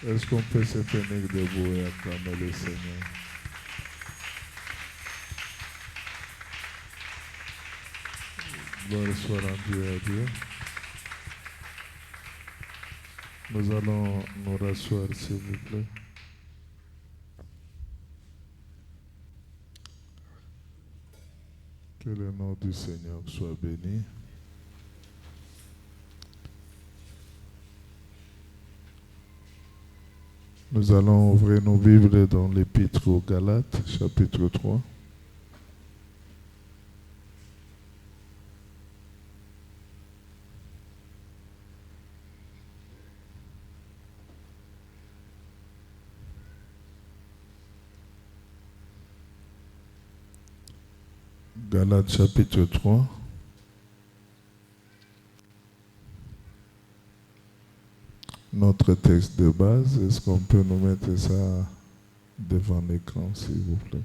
Est-ce qu'on peut se tenir debout et acclamer le Seigneur? Gloire soit rendue à Dieu. Nous allons nous rasseoir, s'il vous plaît. Que le nom du Seigneur soit béni. Nous allons ouvrir nos Bibles dans l'Épître aux Galates, chapitre 3. Galates, chapitre 3. Notre texte de base, est-ce qu'on peut nous mettre ça devant l'écran, s'il vous plaît?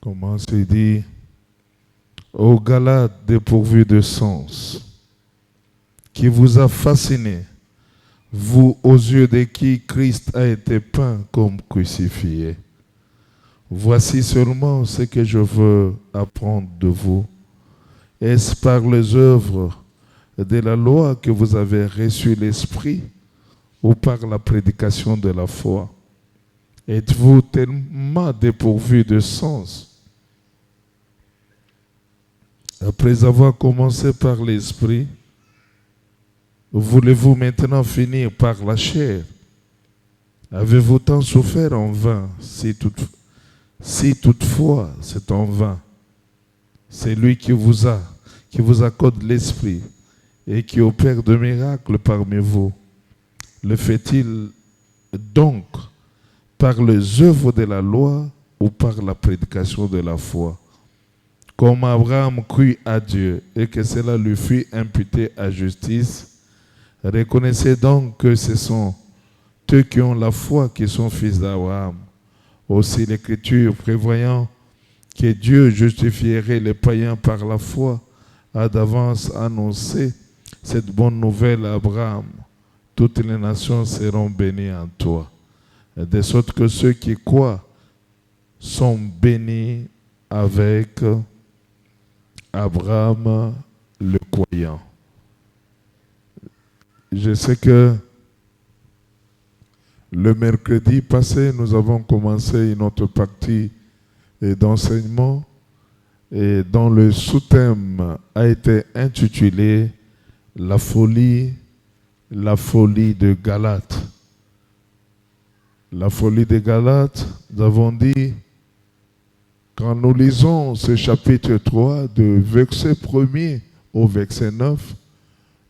Commence, il dit, ô Galates dépourvus de sens, qui vous a fasciné, vous aux yeux de qui Christ a été peint comme crucifié. Voici seulement ce que je veux apprendre de vous. Est-ce par les œuvres de la loi que vous avez reçu l'Esprit ou par la prédication de la foi? Êtes-vous tellement dépourvu de sens? Après avoir commencé par l'Esprit, voulez-vous maintenant finir par la chair? Avez-vous tant souffert en vain, si toutefois c'est en vain? C'est lui qui vous accorde l'Esprit et qui opère de miracles parmi vous. Le fait-il donc par les œuvres de la loi ou par la prédication de la foi? Comme Abraham crut à Dieu et que cela lui fut imputé à justice, reconnaissez donc que ce sont eux qui ont la foi qui sont fils d'Abraham. Aussi l'Écriture, prévoyant que Dieu justifierait les païens par la foi, a d'avance annoncé cette bonne nouvelle à Abraham. Toutes les nations seront bénies en toi. De sorte que ceux qui croient sont bénis avec Abraham le croyant. Je sais que le mercredi passé, nous avons commencé une autre partie d'enseignement et dont le sous-thème a été intitulé La folie de Galate. La folie de Galates, nous avons dit, quand nous lisons ce chapitre 3, de verset 1er au verset 9,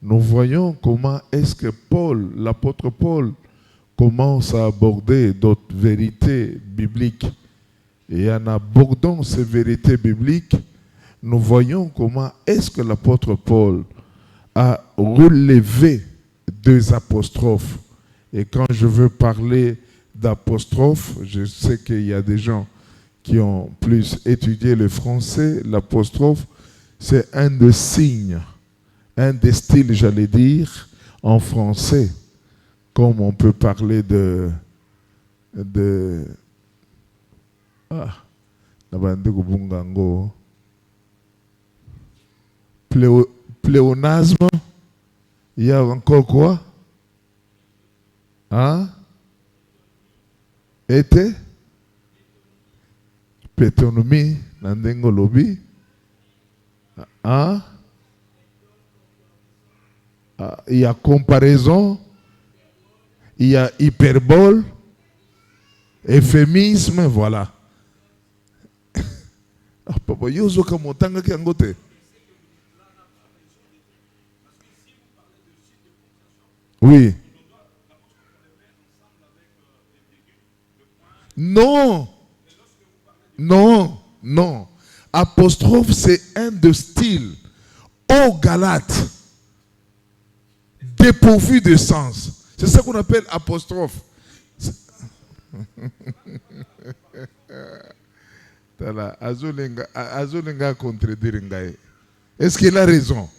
nous voyons comment est-ce que l'apôtre Paul, commence à aborder d'autres vérités bibliques. Et en abordant ces vérités bibliques, nous voyons comment est-ce que l'apôtre Paul a relevé deux apostrophes. Et quand je veux parler d'apostrophe, je sais qu'il y a des gens qui ont plus étudié le français. L'apostrophe, c'est un des signes, un des styles, j'allais dire, en français. Comme on peut parler de pléonasme, il y a encore quoi? Hein? Été? Pétonomie, nandengo lobby. Hein? Il y a comparaison, il y a hyperbole, euphémisme, voilà. Oui. Non. Non. Non. Apostrophe, c'est un de style. Ô Galate, dépourvu de sens. C'est ça qu'on appelle apostrophe. Azolinga contredire Ngaye. Est-ce qu'il a raison?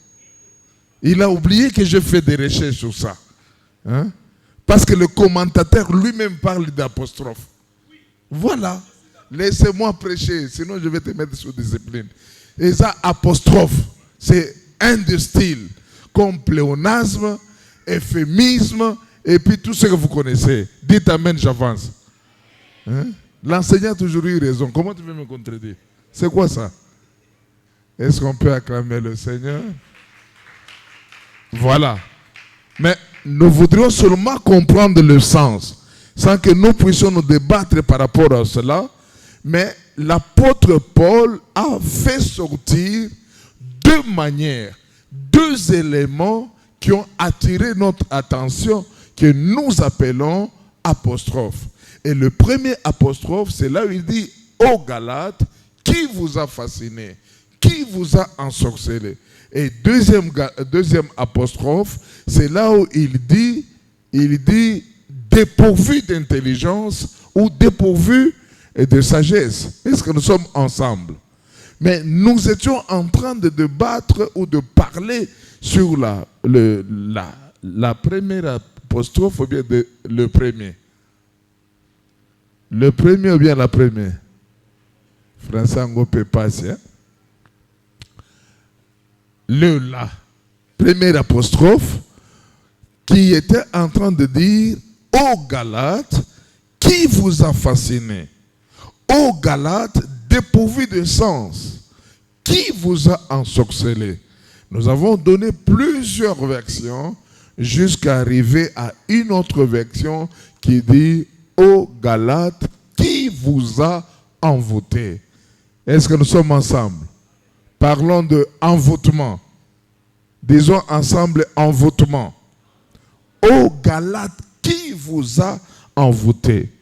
Il a oublié que j'ai fait des recherches sur ça. Hein? Parce que le commentateur lui-même parle d'apostrophe. Voilà. Laissez-moi prêcher, sinon je vais te mettre sous discipline. Et ça, apostrophe, c'est un des styles, comme pléonasme, euphémisme, et puis tout ce que vous connaissez. Dites amen, j'avance. Hein? L'enseignant a toujours eu raison. Comment tu veux me contredire? C'est quoi ça? Est-ce qu'on peut acclamer le Seigneur? Voilà. Mais nous voudrions seulement comprendre le sens, sans que nous puissions nous débattre par rapport à cela. Mais l'apôtre Paul a fait sortir deux manières, deux éléments qui ont attiré notre attention, que nous appelons apostrophes. Et le premier apostrophe, c'est là où il dit « Ô Galates, qui vous a fasciné? Qui vous a ensorcelé ?» Et deuxième apostrophe, c'est là où il dit dépourvu d'intelligence ou dépourvu de sagesse. Est-ce que nous sommes ensemble? Mais nous étions en train de débattre ou de parler sur la première apostrophe ou bien le premier. Le premier ou bien la première? Français Ngo peut passer. Hein? La première apostrophe qui était en train de dire « Ô Galates, qui vous a fasciné? Ô Galates, dépourvu de sens, qui vous a ensorcelé ?» Nous avons donné plusieurs versions jusqu'à arriver à une autre version qui dit « Ô Galates, qui vous a envoûté ?» Est-ce que nous sommes ensemble? Parlons de envoûtement. Disons ensemble envoûtement. Ô Galates, qui vous a envoûté?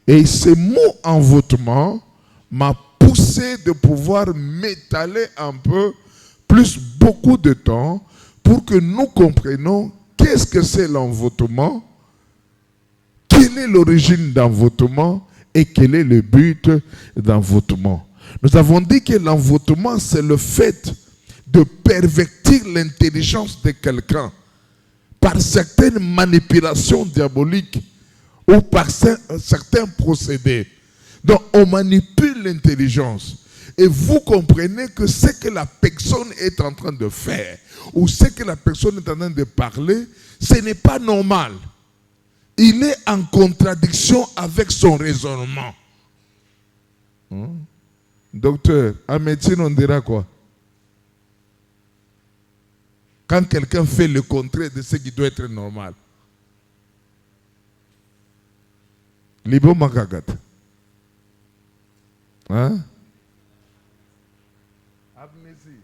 Et ce mot envoûtement m'a poussé de pouvoir m'étaler un peu, plus beaucoup de temps, pour que nous comprenions qu'est-ce que c'est l'envoûtement, quelle est l'origine d'envoûtement et quel est le but d'envoûtement. Nous avons dit que l'envoûtement, c'est le fait de pervertir l'intelligence de quelqu'un par certaines manipulations diaboliques ou par certains procédés. Donc, on manipule l'intelligence. Et vous comprenez que ce que la personne est en train de faire ou ce que la personne est en train de parler, ce n'est pas normal. Il est en contradiction avec son raisonnement. Docteur, en médecine, on dira quoi? Quand quelqu'un fait le contraire de ce qui doit être normal. Libo Makagat. Hein? Amnésie.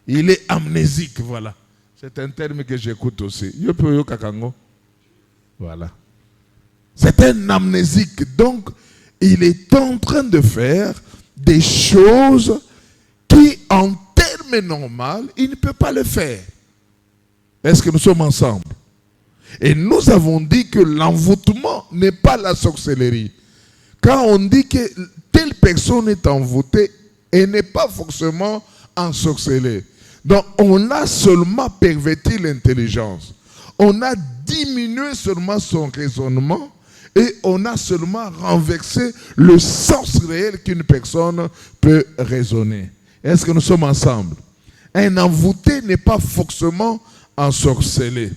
Il est amnésique, voilà. C'est un terme que j'écoute aussi. Voilà. C'est un amnésique. Donc, il est en train de faire des choses qui, en termes normaux, il ne peut pas le faire. Est-ce que nous sommes ensemble? Et nous avons dit que l'envoûtement n'est pas la sorcellerie. Quand on dit que telle personne est envoûtée, elle n'est pas forcément ensorcelée. Donc, on a seulement perverti l'intelligence. On a diminué seulement son raisonnement et on a seulement renversé le sens réel qu'une personne peut raisonner. Est-ce que nous sommes ensemble? Un envoûté n'est pas forcément ensorcelé.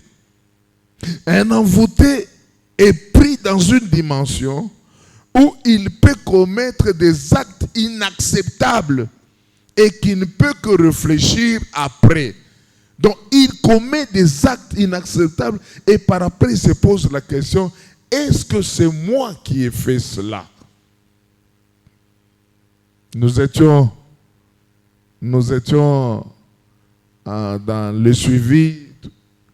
Un envoûté est pris dans une dimension où il peut commettre des actes inacceptables et qui ne peut que réfléchir après. Donc, il commet des actes inacceptables et par après, il se pose la question, est-ce que c'est moi qui ai fait cela? Nous étions dans le suivi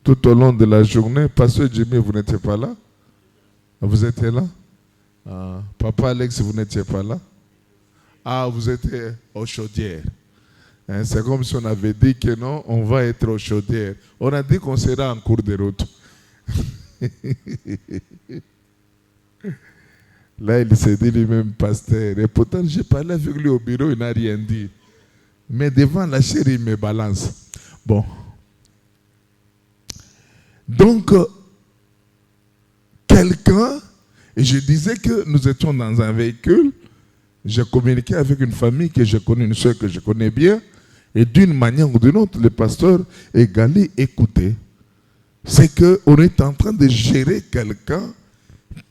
tout au long de la journée. Pasteur Jimmy, vous n'étiez pas là? Vous étiez là? Papa Alex, vous n'étiez pas là? Ah, vous étiez aux chaudières. C'est comme si on avait dit que non, on va être aux chaudières. On a dit qu'on sera en cours de route. Là, il s'est dit lui-même pasteur. Et pourtant, j'ai parlé avec lui au bureau, il n'a rien dit. Mais devant la chair, il me balance. Bon. Donc, quelqu'un, et je disais que nous étions dans un véhicule, j'ai communiqué avec une famille que je connais, une soeur que je connais bien, et d'une manière ou d'une autre, le pasteur Egali écoutait. C'est qu'on est en train de gérer quelqu'un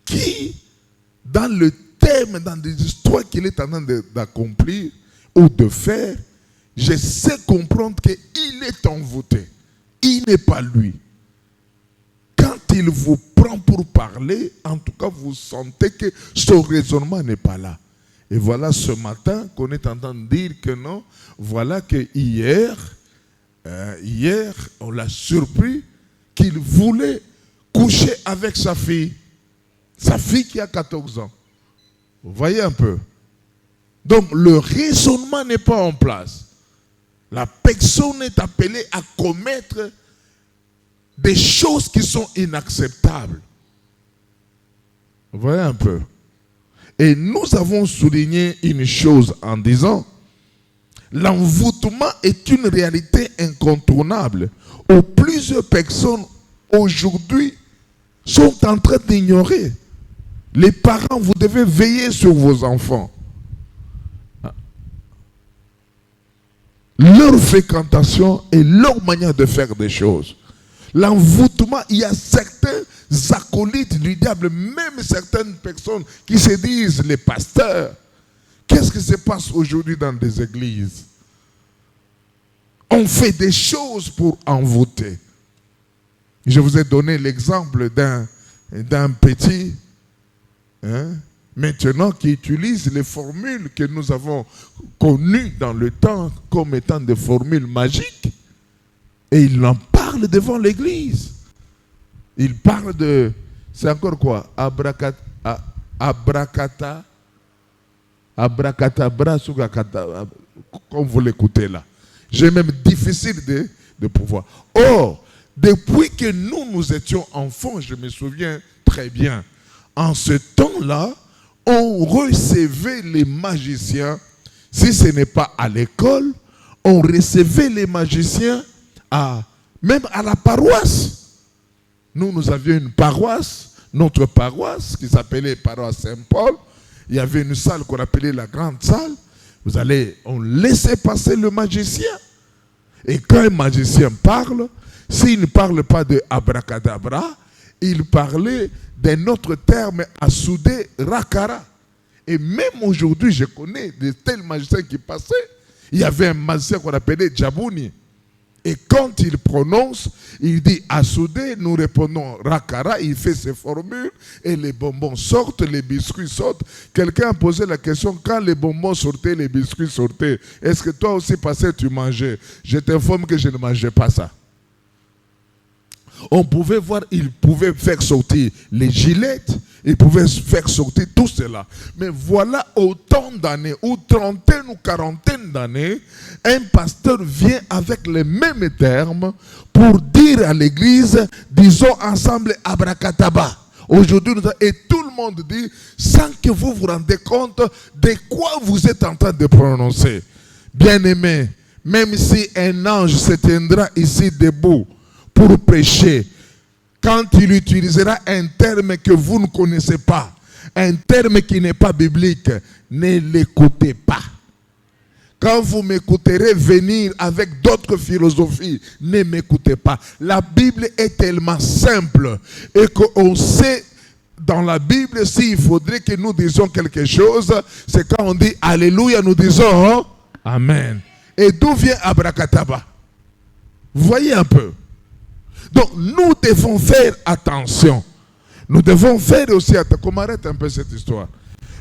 qui, dans le thème, dans des histoires qu'il est en train d'accomplir ou de faire, je sais comprendre qu'il est envoûté. Il n'est pas lui. Quand il vous prend pour parler, en tout cas, vous sentez que son raisonnement n'est pas là. Et voilà ce matin qu'on est en train de dire que non, voilà que hier, on l'a surpris qu'il voulait coucher avec sa fille qui a 14 ans. Vous voyez un peu. Donc le raisonnement n'est pas en place. La personne est appelée à commettre des choses qui sont inacceptables. Vous voyez un peu. Et nous avons souligné une chose en disant, l'envoûtement est une réalité incontournable où plusieurs personnes aujourd'hui sont en train d'ignorer. Les parents, vous devez veiller sur vos enfants. Leur fréquentation et leur manière de faire des choses. L'envoûtement, il y a certains acolytes du diable, même certaines personnes qui se disent les pasteurs. Qu'est-ce qui se passe aujourd'hui dans des églises? On fait des choses pour envoûter. Je vous ai donné l'exemple d'un petit, maintenant qui utilise les formules que nous avons connues dans le temps comme étant des formules magiques. Et il en parle devant l'église. Il parle de... C'est encore quoi? Abracadabra, comme vous l'écoutez là. J'ai même difficile de pouvoir. Or, depuis que nous étions enfants, je me souviens très bien, en ce temps-là, on recevait les magiciens, si ce n'est pas à l'école, on recevait les magiciens même à la paroisse. Nous avions une paroisse, notre paroisse, qui s'appelait paroisse Saint-Paul. Il y avait une salle qu'on appelait la grande salle. On laissait passer le magicien. Et quand un magicien parle, s'il ne parle pas de abracadabra, il parlait d'un autre terme à souder, rakara. Et même aujourd'hui, je connais de tels magiciens qui passaient. Il y avait un magicien qu'on appelait Djabouni. Et quand il prononce, il dit Assoudé, nous répondons Rakara, il fait ses formules et les bonbons sortent, les biscuits sortent. Quelqu'un a posé la question, quand les bonbons sortaient, les biscuits sortaient, est-ce que toi aussi, pasteur, tu mangeais? Je t'informe que je ne mangeais pas ça. On pouvait voir, il pouvait faire sortir les gilettes, il pouvait faire sortir tout cela. Mais voilà autant d'années, ou trentaine ou quarantaine d'années, un pasteur vient avec les mêmes termes pour dire à l'église, disons ensemble abracadabra. Aujourd'hui, et tout le monde dit, sans que vous vous rendez compte de quoi vous êtes en train de prononcer. Bien-aimé, même si un ange se tiendra ici debout, pour prêcher, quand il utilisera un terme que vous ne connaissez pas, un terme qui n'est pas biblique, ne l'écoutez pas. Quand vous m'écouterez venir avec d'autres philosophies, ne m'écoutez pas. La Bible est tellement simple et qu'on sait dans la Bible s'il faudrait que nous disions quelque chose, c'est quand on dit Alléluia, nous disons Amen. Et d'où vient abracadabra? Vous voyez un peu? Donc, nous devons faire attention. Nous devons faire aussi attention. Qu'on arrête un peu cette histoire.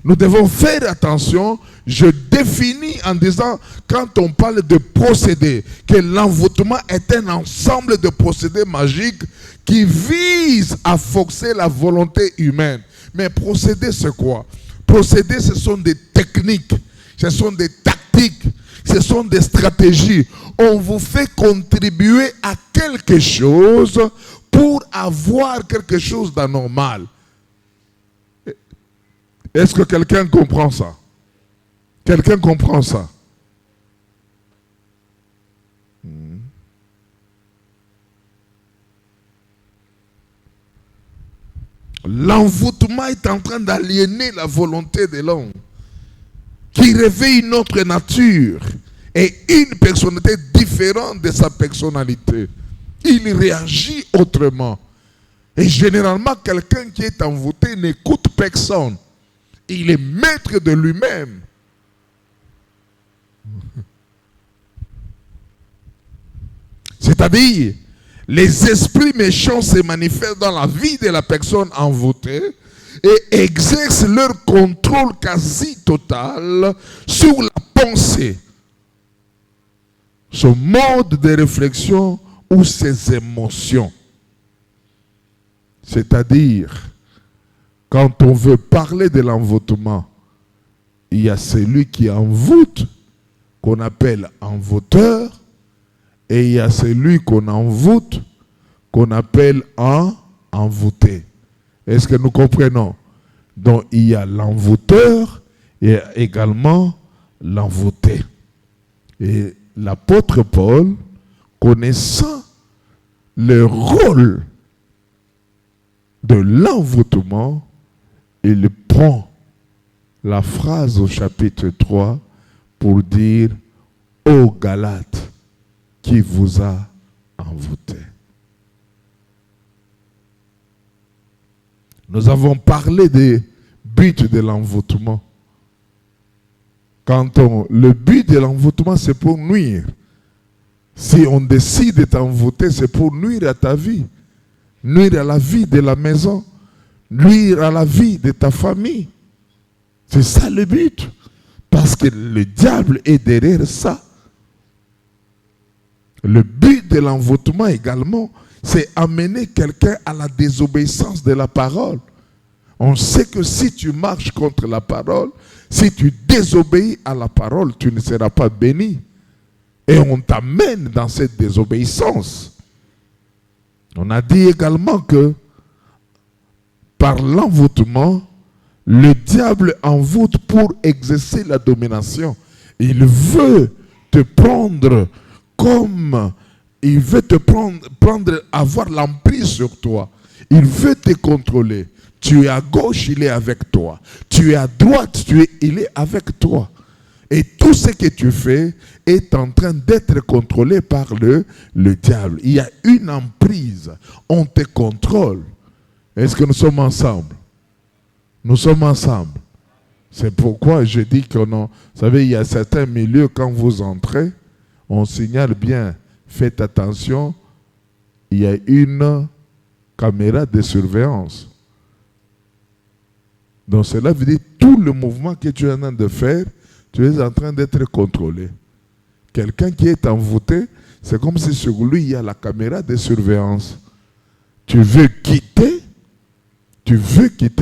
Nous devons faire attention. Je définis en disant, quand on parle de procédés, que l'envoûtement est un ensemble de procédés magiques qui visent à forcer la volonté humaine. Mais procédés, c'est quoi? Procédés, ce sont des techniques, ce sont des tactiques, ce sont des stratégies. On vous fait contribuer à quelque chose pour avoir quelque chose d'anormal. Est-ce que quelqu'un comprend ça? Quelqu'un comprend ça? L'envoûtement est en train d'aliéner la volonté de l'homme, qui réveille une autre nature et une personnalité différente de sa personnalité. Il réagit autrement. Et généralement, quelqu'un qui est envoûté n'écoute personne. Il est maître de lui-même. C'est-à-dire, les esprits méchants se manifestent dans la vie de la personne envoûtée et exercent leur contrôle quasi total sur la pensée, son mode de réflexion ou ses émotions. C'est-à-dire, quand on veut parler de l'envoûtement, il y a celui qui envoûte, qu'on appelle envoûteur, et il y a celui qu'on envoûte, qu'on appelle envoûté. Est-ce que nous comprenons? Donc, il y a l'envoûteur et également l'envoûté. Et l'apôtre Paul, connaissant le rôle de l'envoûtement, il prend la phrase au chapitre 3 pour dire « Ô Galates, qui vous a envoûté ». Nous avons parlé des buts de l'envoûtement. Le but de l'envoûtement, c'est pour nuire. Si on décide de t'envoûter, c'est pour nuire à ta vie, nuire à la vie de la maison, nuire à la vie de ta famille. C'est ça le but. Parce que le diable est derrière ça. Le but de l'envoûtement également, c'est amener quelqu'un à la désobéissance de la parole. On sait que si tu marches contre la parole, si tu désobéis à la parole, tu ne seras pas béni. Et on t'amène dans cette désobéissance. On a dit également que par l'envoûtement, le diable envoûte pour exercer la domination. Il veut te prendre comme... Il veut te prendre, avoir l'emprise sur toi. Il veut te contrôler. Tu es à gauche, il est avec toi. Tu es à droite, il est avec toi. Et tout ce que tu fais est en train d'être contrôlé par le diable. Il y a une emprise. On te contrôle. Est-ce que nous sommes ensemble? Nous sommes ensemble. C'est pourquoi je dis que non. Vous savez, il y a certains milieux, quand vous entrez, on signale bien. Faites attention, il y a une caméra de surveillance. Donc cela veut dire tout le mouvement que tu es en train de faire, tu es en train d'être contrôlé. Quelqu'un qui est envoûté, c'est comme si sur lui il y a la caméra de surveillance. Tu veux quitter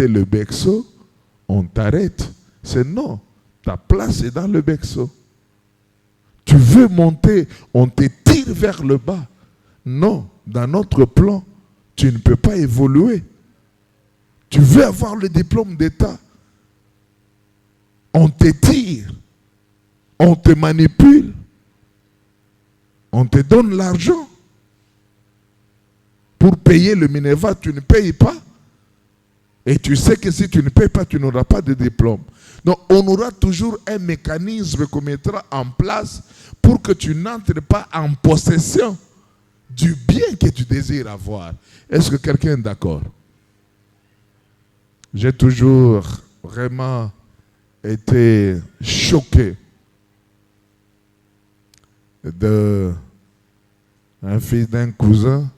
le berceau, on t'arrête. C'est non, ta place est dans le berceau. Tu veux monter, on te tire vers le bas. Non, dans notre plan, tu ne peux pas évoluer. Tu veux avoir le diplôme d'État. On te tire. On te manipule. On te donne l'argent. Pour payer le Minerva, tu ne payes pas. Et tu sais que si tu ne payes pas, tu n'auras pas de diplôme. Donc, on aura toujours un mécanisme qu'on mettra en place pour que tu n'entres pas en possession du bien que tu désires avoir. Est-ce que quelqu'un est d'accord? J'ai toujours vraiment été choqué d'un fils d'un cousin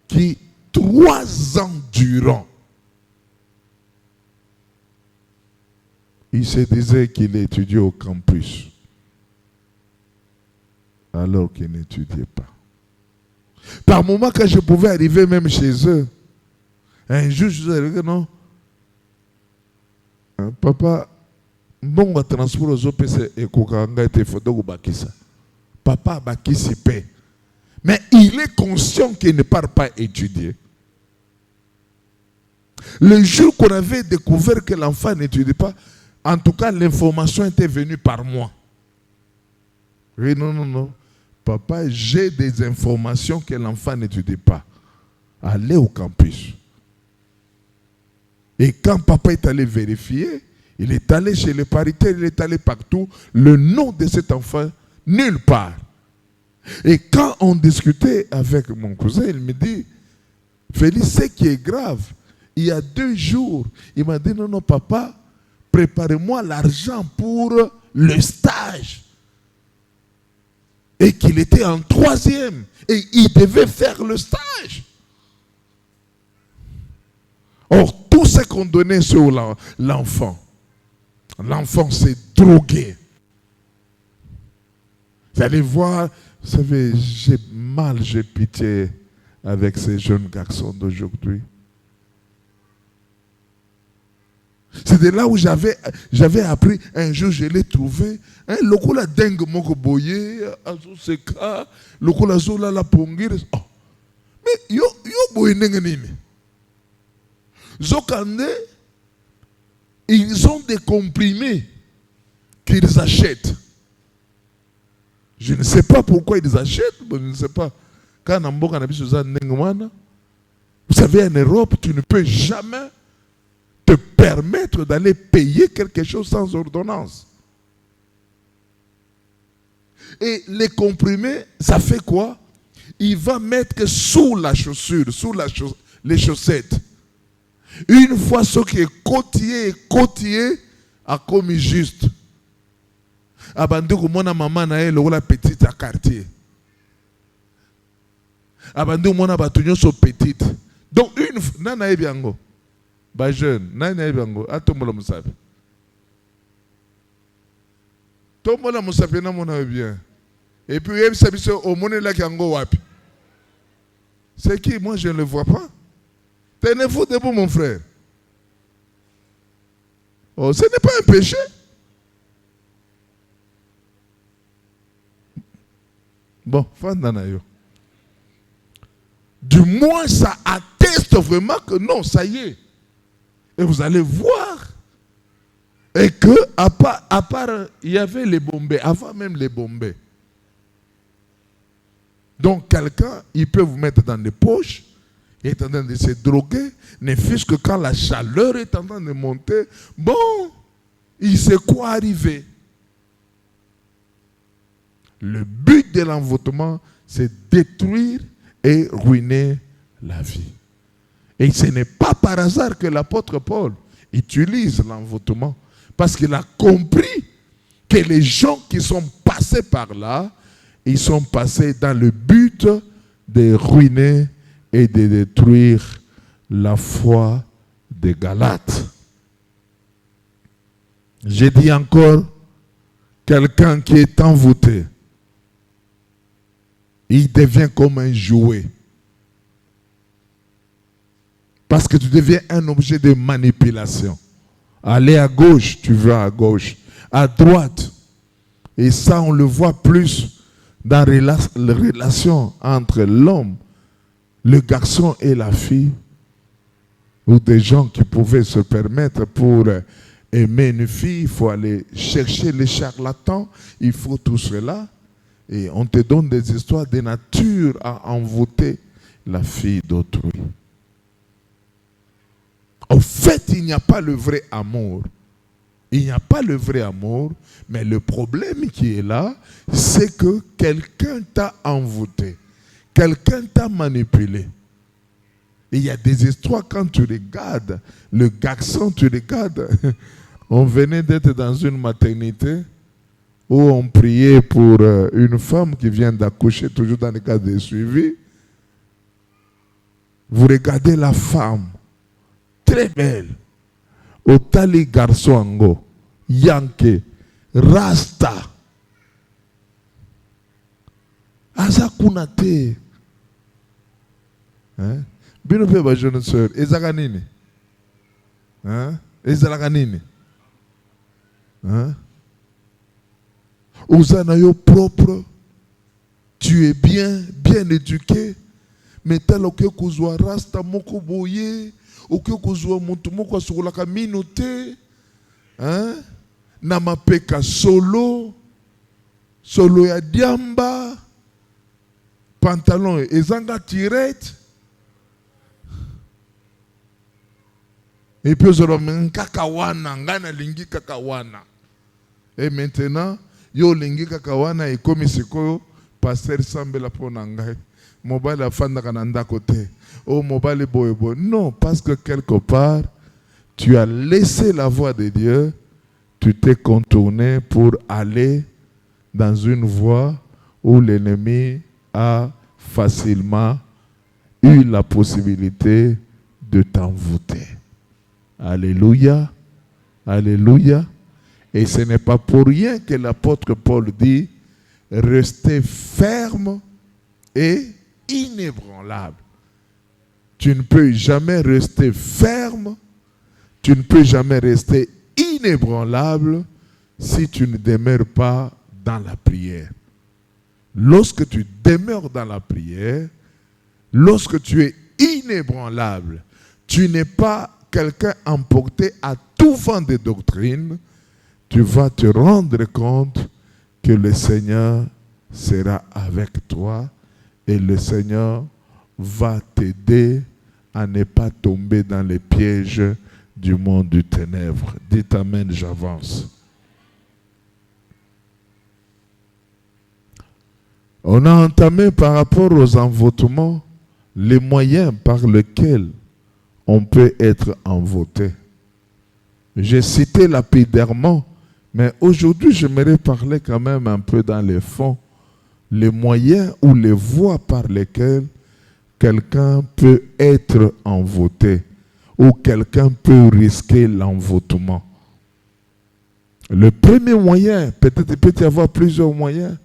qui, 3 ans durant, il se disait qu'il étudiait au campus, alors qu'il n'étudiait pas. Par moments, quand je pouvais arriver même chez eux, un jour, je disais, non, papa, bon, va transport aux OPC et Kokanga était photo ou Bakisa. Papa Bakisi paie. Mais il est conscient qu'il ne part pas étudier. Le jour qu'on avait découvert que l'enfant n'étudiait pas, en tout cas, l'information était venue par moi. Oui, non. Papa, j'ai des informations que l'enfant n'étudie pas. aller au campus. Et quand papa est allé vérifier, il est allé chez les paritaires, il est allé partout. Le nom de cet enfant, nulle part. Et quand on discutait avec mon cousin, il me dit, Félix, ce qui est grave, il y a 2 jours, il m'a dit, non, papa, préparez-moi l'argent pour le stage. Et qu'il était en 3e. Et il devait faire le stage. Or, tout ce qu'on donnait sur l'enfant, l'enfant s'est drogué. Vous allez voir, vous savez, j'ai pitié avec ces jeunes garçons d'aujourd'hui. C'est de là où j'avais appris, un jour je l'ai trouvé, lokola dengue moko boye, azoseka, lokola zola la pongire. Oh. Mais yo boye ndenge nini? Zokande, ils ont des comprimés qu'ils achètent. Je ne sais pas pourquoi ils achètent, je ne sais pas. Quand vous savez, en Europe, tu ne peux jamais te permettre d'aller payer quelque chose sans ordonnance. Et les comprimés, ça fait quoi? Il va mettre sous la chaussure, les chaussettes. Une fois ce qui est côtier a commis juste. Abandé comme mon maman na elle la petite à quartier. Abandé mon abatunyo so petite. Donc une nana ebiango. Ba jeune, nana ebiango atombola musabe. Tombola musabe na mona bien. Et puis il s'habille au monnaie là qui ango wapi. C'est qui? Moi je ne le vois pas. Tenez-vous debout mon frère. Oh, ce n'est pas un péché. Bon, Fandanayo. Du moins, ça atteste vraiment que non, ça y est. Et vous allez voir. Et que, à part, il y avait les Bombay, avant même les Bombay. Donc, quelqu'un, il peut vous mettre dans les poches, il est en train de se droguer, ne fût-ce que quand la chaleur est en train de monter, bon, il sait quoi arriver. Le but de l'envoûtement, c'est détruire et ruiner la vie. Et ce n'est pas par hasard que l'apôtre Paul utilise l'envoûtement, parce qu'il a compris que les gens qui sont passés par là, ils sont passés dans le but de ruiner et de détruire la foi des Galates. J'ai dit encore, quelqu'un qui est envoûté, il devient comme un jouet. Parce que tu deviens un objet de manipulation. Aller à gauche, tu vas à gauche. À droite. Et ça, on le voit plus dans la relation entre l'homme, le garçon et la fille. Ou des gens qui pouvaient se permettre pour aimer une fille, il faut aller chercher les charlatans, il faut tout cela. Et on te donne des histoires de nature à envoûter la fille d'autrui. En fait, il n'y a pas le vrai amour. Il n'y a pas le vrai amour, mais le problème qui est là, c'est que quelqu'un t'a envoûté. Quelqu'un t'a manipulé. Et il y a des histoires quand tu regardes, le garçon, tu regardes, on venait d'être dans une maternité où on priait pour une femme qui vient d'accoucher, toujours dans le cadre de suivi. Vous regardez la femme, très belle, Otali garçon ango, Yanke, Rasta, Azakunate. Hein? Bino pe ba jeune sœur, Ezaganini. Hein? Ezaganini. Hein? Osanayo propre, tu es bien éduqué, mais tel que kuzwa rasta moko boye, oke kuzwa muntu moko asokola ka minote, hein? Na mapeka solo ya diamba, pantalon ezanga tirette, Et puis, et maintenant, yo lingi kakawana et comme siko pasteur sambela pona ngai. Mobile afanda kananda côté. Oh mobile boy boy. Non, parce que quelque part tu as laissé la voie de Dieu, tu t'es contourné pour aller dans une voie où l'ennemi a facilement eu la possibilité de t'envoûter. Alléluia. Alléluia. Et ce n'est pas pour rien que l'apôtre Paul dit « Restez ferme et inébranlable ». Tu ne peux jamais rester ferme, tu ne peux jamais rester inébranlable si tu ne demeures pas dans la prière. Lorsque tu demeures dans la prière, lorsque tu es inébranlable, tu n'es pas quelqu'un emporté à tout vent de doctrine, tu vas te rendre compte que le Seigneur sera avec toi et le Seigneur va t'aider à ne pas tomber dans les pièges du monde du ténèbre. Dites Amen, j'avance. On a entamé par rapport aux envoûtements les moyens par lesquels on peut être envoûté. J'ai cité lapidairement, mais aujourd'hui j'aimerais parler quand même un peu dans les fonds, les moyens ou les voies par lesquelles quelqu'un peut être envoûté ou quelqu'un peut risquer l'envoûtement. Le premier moyen, peut-être il peut y avoir plusieurs moyens,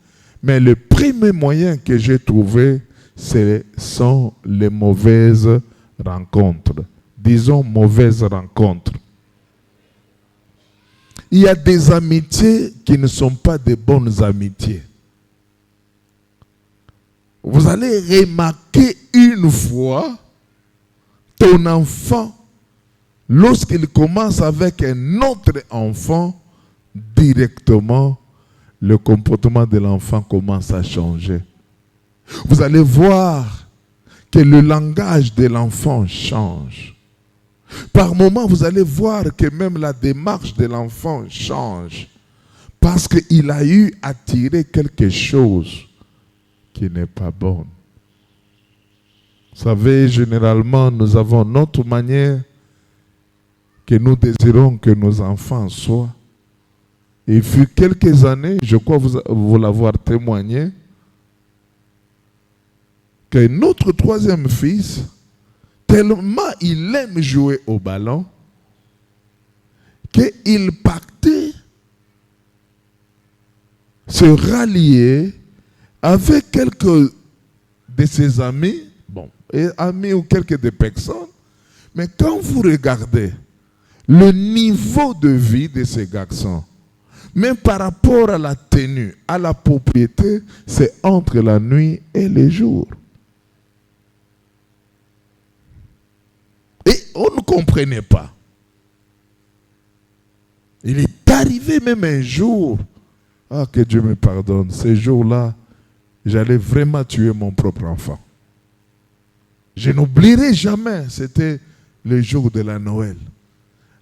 mais le premier moyen que j'ai trouvé, ce sont les mauvaises rencontres. Disons mauvaises rencontres. Il y a des amitiés qui ne sont pas des bonnes amitiés. Vous allez remarquer une fois ton enfant, lorsqu'il commence avec un autre enfant, directement, le comportement de l'enfant commence à changer. Vous allez voir que le langage de l'enfant change. Par moments, vous allez voir que même la démarche de l'enfant change. Parce qu'il a eu à tirer quelque chose qui n'est pas bon. Vous savez, généralement, nous avons notre manière que nous désirons que nos enfants soient. Il fut quelques années, je crois vous l'avoir témoigné, que notre troisième fils, tellement il aime jouer au ballon, qu'il partait se rallier avec quelques de ses amis, amis ou quelques de personnes, mais quand vous regardez le niveau de vie de ces garçons, même par rapport à la tenue, à la propriété, c'est entre la nuit et le jour. Et on ne comprenait pas. Il est arrivé même un jour, que Dieu me pardonne, ce jour-là, j'allais vraiment tuer mon propre enfant. Je n'oublierai jamais, c'était le jour de la Noël.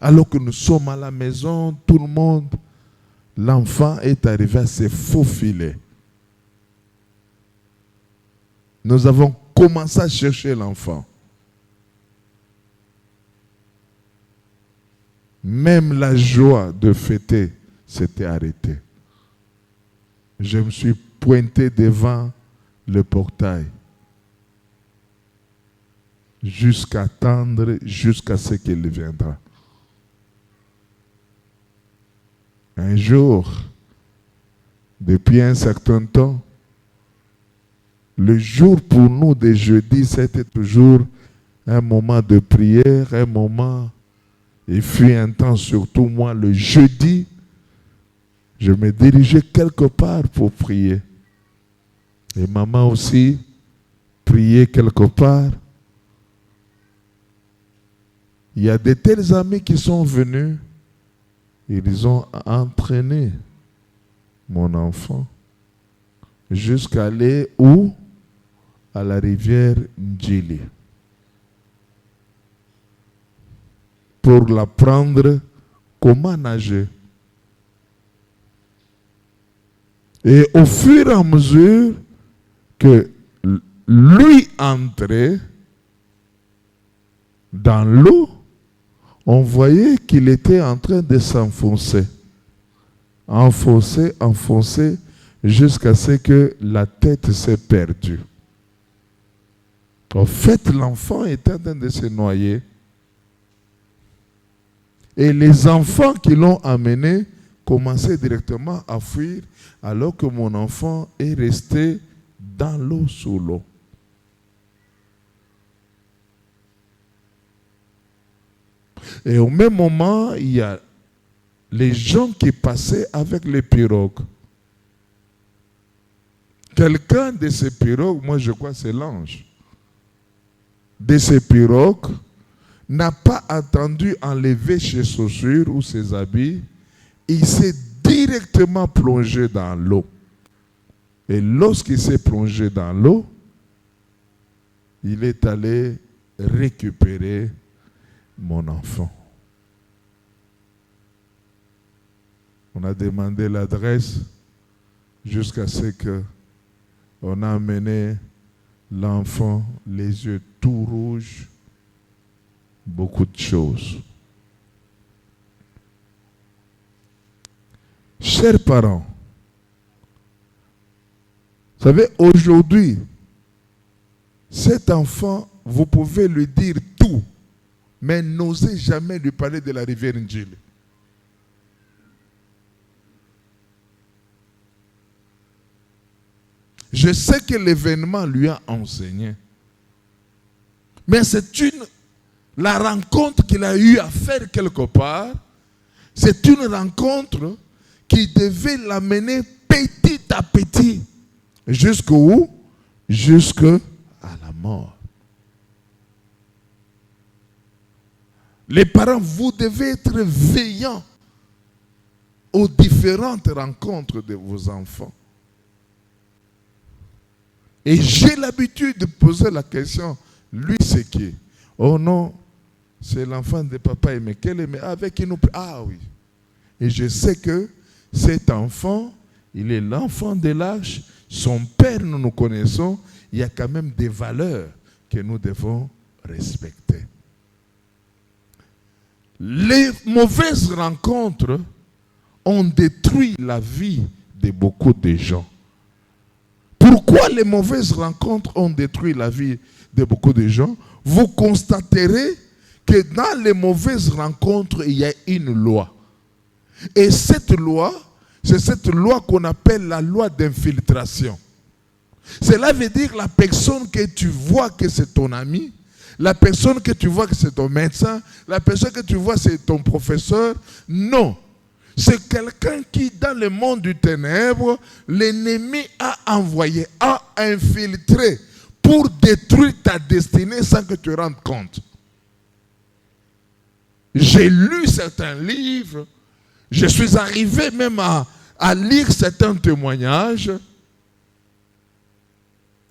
Alors que nous sommes à la maison, tout le monde, l'enfant est arrivé à se faufiler. Nous avons commencé à chercher l'enfant. Même la joie de fêter s'était arrêtée. Je me suis pointé devant le portail jusqu'à ce qu'il viendra. Un jour, depuis un certain temps, le jour pour nous de jeudi, c'était toujours un moment de prière, un moment, il fut un temps, surtout moi, le jeudi, je me dirigeais quelque part pour prier. Et maman aussi priait quelque part. Il y a de tels amis qui sont venus. Ils ont entraîné mon enfant jusqu'à aller où? À la rivière Ndjili. pour l'apprendre comment nager. Et au fur et à mesure que lui entrait dans l'eau, on voyait qu'il était en train de s'enfoncer. Enfoncer, jusqu'à ce que la tête s'est perdue. En fait, l'enfant était en train de se noyer. Et les enfants qui l'ont amené commençaient directement à fuir, alors que mon enfant est resté dans l'eau, sous l'eau. Et au même moment, il y a les gens qui passaient avec les pirogues. Quelqu'un de ces pirogues, moi je crois que c'est l'ange, de ces pirogues, n'a pas attendu enlever ses chaussures ou ses habits. Il s'est directement plongé dans l'eau. Et lorsqu'il s'est plongé dans l'eau, il est allé récupérer mon enfant. On a demandé l'adresse jusqu'à ce qu'on a amené l'enfant, les yeux tout rouges, beaucoup de choses. Chers parents, vous savez, aujourd'hui, cet enfant, vous pouvez lui dire tout, mais n'osez jamais lui parler de la rivière Ndjili. Je sais que l'événement lui a enseigné. Mais c'est la rencontre qu'il a eu à faire quelque part, c'est une rencontre qui devait l'amener petit à petit. Jusqu'où? Jusqu'à la mort. Les parents, vous devez être veillants aux différentes rencontres de vos enfants. Et j'ai l'habitude de poser la question, lui c'est qui? Oh non, c'est l'enfant de papa aimé. Quel aimé? Avec qui nous... Ah oui. Et je sais que cet enfant, il est l'enfant de l'âge. Son père, nous connaissons. Il y a quand même des valeurs que nous devons respecter. Les mauvaises rencontres ont détruit la vie de beaucoup de gens. Pourquoi les mauvaises rencontres ont détruit la vie de beaucoup de gens? Vous constaterez que dans les mauvaises rencontres, il y a une loi. Et cette loi, c'est cette loi qu'on appelle la loi d'infiltration. Cela veut dire la personne que tu vois que c'est ton ami, la personne que tu vois que c'est ton médecin, la personne que tu vois c'est ton professeur. Non. C'est quelqu'un qui, dans le monde du ténèbre, l'ennemi a envoyé, a infiltré pour détruire ta destinée sans que tu te rendes compte. J'ai lu certains livres, je suis arrivé même à lire certains témoignages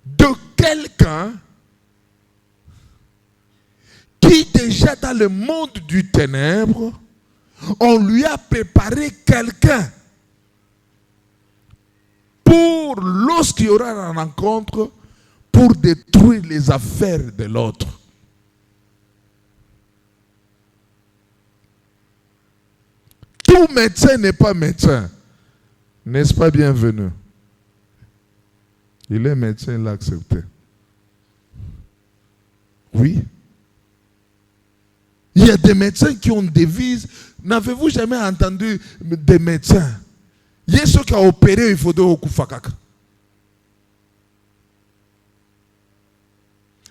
de quelqu'un qui déjà dans le monde du ténèbre, on lui a préparé quelqu'un pour, lorsqu'il y aura une rencontre, pour détruire les affaires de l'autre. Tout médecin n'est pas médecin. N'est-ce pas bienvenu? Il est médecin, il l'a accepté. Oui. Il y a des médecins qui ont des vises. N'avez-vous jamais entendu des médecins? Il y a ceux qui ont opéré, il faut de Okufakaka.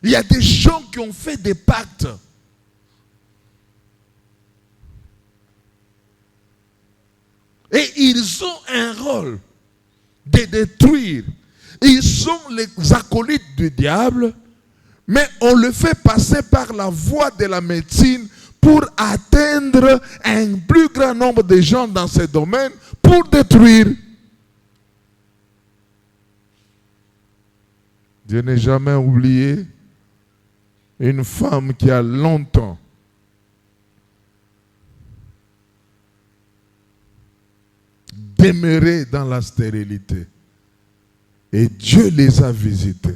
Il y a des gens qui ont fait des pactes. Et ils ont un rôle de détruire. Ils sont les acolytes du diable, mais on le fait passer par la voie de la médecine pour atteindre un plus grand nombre de gens dans ce domaine pour détruire. Je n'ai jamais oublié une femme qui a longtemps demeuraient dans la stérilité. Et Dieu les a visités.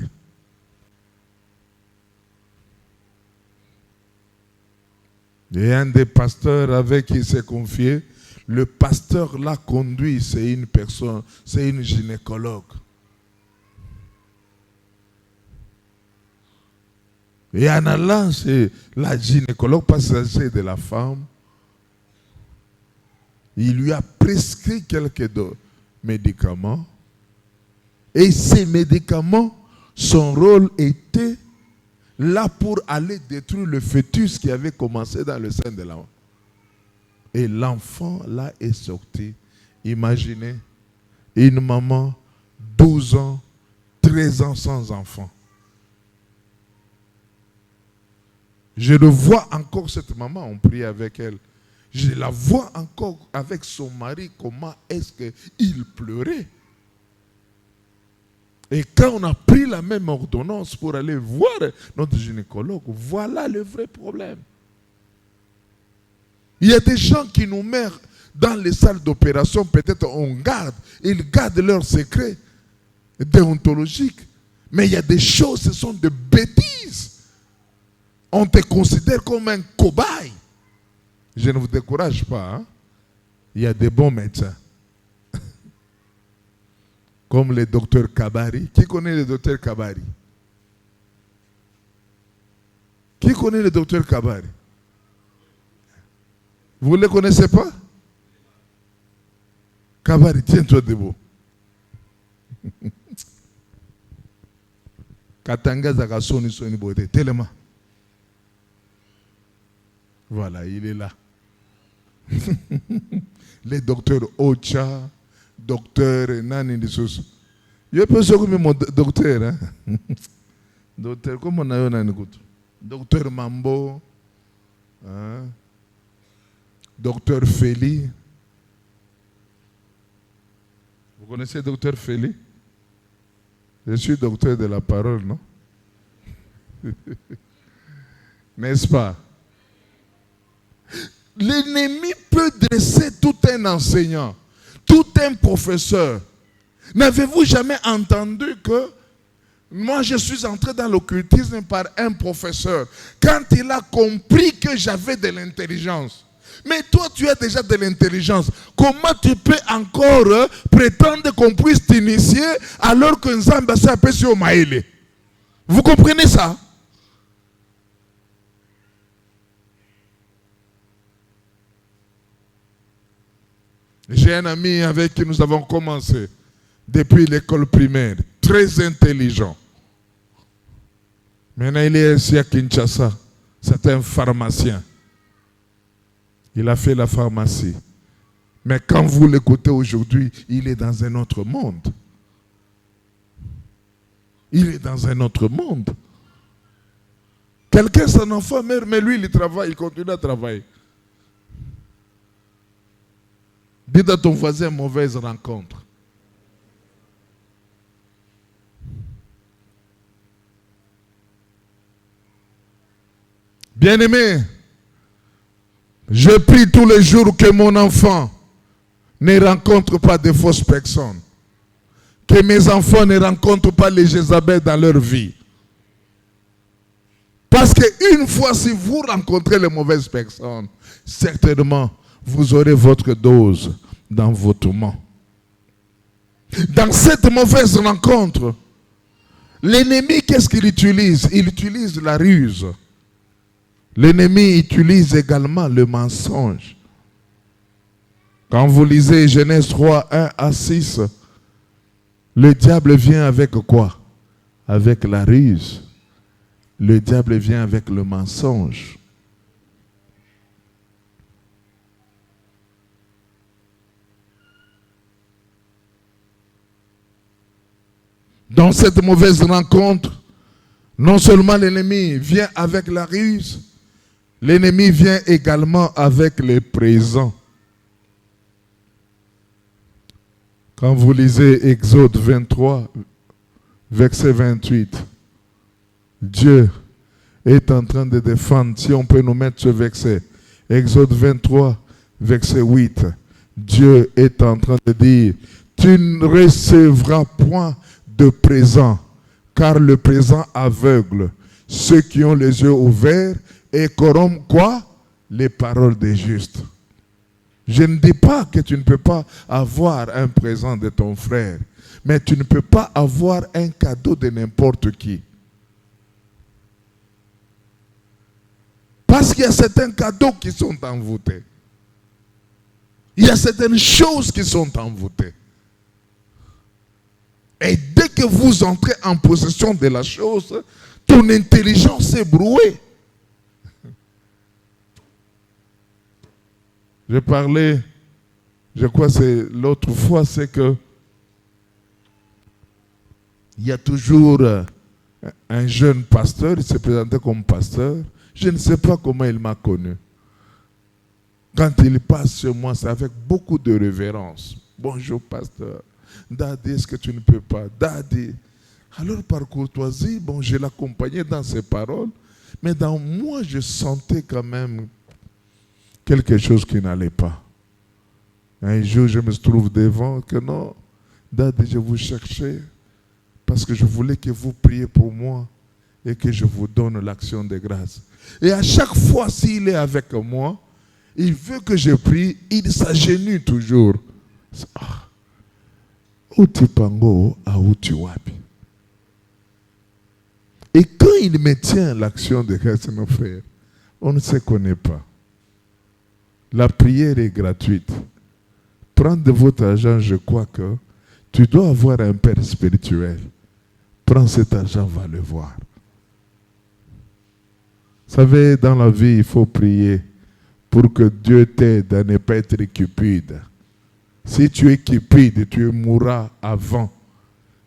Et un des pasteurs avec qui il s'est confié, le pasteur l'a conduit, c'est une personne, c'est une gynécologue. Et en allant chez la gynécologue passager de la femme, il lui a prescrit quelques médicaments. Et ces médicaments, son rôle était là pour aller détruire le fœtus qui avait commencé dans le sein de l'enfant. Et l'enfant là est sorti. Imaginez une maman, 12 ans, 13 ans sans enfant. Je le vois encore, cette maman, on prie avec elle. Je la vois encore avec son mari, comment est-ce qu'il pleurait. Et quand on a pris la même ordonnance pour aller voir notre gynécologue, voilà le vrai problème. Il y a des gens qui nous meurent dans les salles d'opération, peut-être on garde, ils gardent leurs secrets déontologiques. Mais il y a des choses, ce sont des bêtises. On te considère comme un cobaye. Je ne vous décourage pas. Hein? Il y a des bons médecins. Comme le docteur Kabari. Qui connaît le docteur Kabari? Qui connaît le docteur Kabari? Vous ne le connaissez pas? Kabari, tiens-toi debout. Katanga Zakasoni Soni Bote. Tellement. Voilà, il est là. Les docteurs Ocha, docteur Nani de Sousa. Je peux s'occuper de mon docteur. Hein? Docteur, comment on a eu un écoute? Docteur Mambo, hein? Docteur Feli. Vous connaissez docteur Feli? Je suis docteur de la parole, non? N'est-ce pas? L'ennemi peut dresser tout un enseignant, tout un professeur. N'avez-vous jamais entendu que moi je suis entré dans l'occultisme par un professeur quand il a compris que j'avais de l'intelligence? Mais toi tu as déjà de l'intelligence. Comment tu peux encore prétendre qu'on puisse t'initier alors que Nzamba s'appelle sur Maïle? Vous comprenez ça? J'ai un ami avec qui nous avons commencé depuis l'école primaire, très intelligent. Maintenant, il est ici à Kinshasa. C'est un pharmacien. Il a fait la pharmacie. Mais quand vous l'écoutez aujourd'hui, il est dans un autre monde. Il est dans un autre monde. Quelqu'un, son enfant meurt, mais lui, il travaille, il continue à travailler. Dis à ton voisin, mauvaise rencontre. Bien-aimé, je prie tous les jours que mon enfant ne rencontre pas de fausses personnes. Que mes enfants ne rencontrent pas les Jézabel dans leur vie. Parce qu'une fois, si vous rencontrez les mauvaises personnes, certainement, vous aurez votre dose dans votre main. Dans cette mauvaise rencontre, l'ennemi, qu'est-ce qu'il utilise? Il utilise la ruse. L'ennemi utilise également le mensonge. Quand vous lisez Genèse 3, 1 à 6, le diable vient avec quoi? Avec la ruse. Le diable vient avec le mensonge. Dans cette mauvaise rencontre, non seulement l'ennemi vient avec la ruse, l'ennemi vient également avec les présents. Quand vous lisez Exode 23, verset 28, Dieu est en train de défendre, si on peut nous mettre ce verset, Exode 23, verset 8, Dieu est en train de dire, tu ne recevras point de présent, car le présent aveugle ceux qui ont les yeux ouverts et corrompent quoi? Les paroles des justes. Je ne dis pas que tu ne peux pas avoir un présent de ton frère, mais tu ne peux pas avoir un cadeau de n'importe qui. Parce qu'il y a certains cadeaux qui sont envoûtés. Il y a certaines choses qui sont envoûtées. Et dès que vous entrez en possession de la chose, ton intelligence est brouée. Je parlais, je crois que c'est l'autre fois, c'est que il y a toujours un jeune pasteur, il s'est présenté comme pasteur. Je ne sais pas comment il m'a connu. Quand il passe sur moi, c'est avec beaucoup de révérence. Bonjour pasteur. Daddy, est-ce que tu ne peux pas? Daddy. Alors par courtoisie, bon, je l'accompagnais dans ses paroles, mais dans moi, je sentais quand même quelque chose qui n'allait pas. Un jour, je me trouve devant que non, Daddy, je vous cherchais parce que je voulais que vous priez pour moi et que je vous donne l'action de grâce. Et à chaque fois, s'il est avec moi, il veut que je prie, il s'agenouille toujours. Utipango a utiwapi. Et quand il me tient l'action de grâce, nos frères, on ne se connaît pas. La prière est gratuite. Prends de votre argent, je crois que tu dois avoir un père spirituel. Prends cet argent, va le voir. Vous savez, dans la vie, il faut prier pour que Dieu t'aide à ne pas être cupide. Si tu es cupide, tu mourras avant.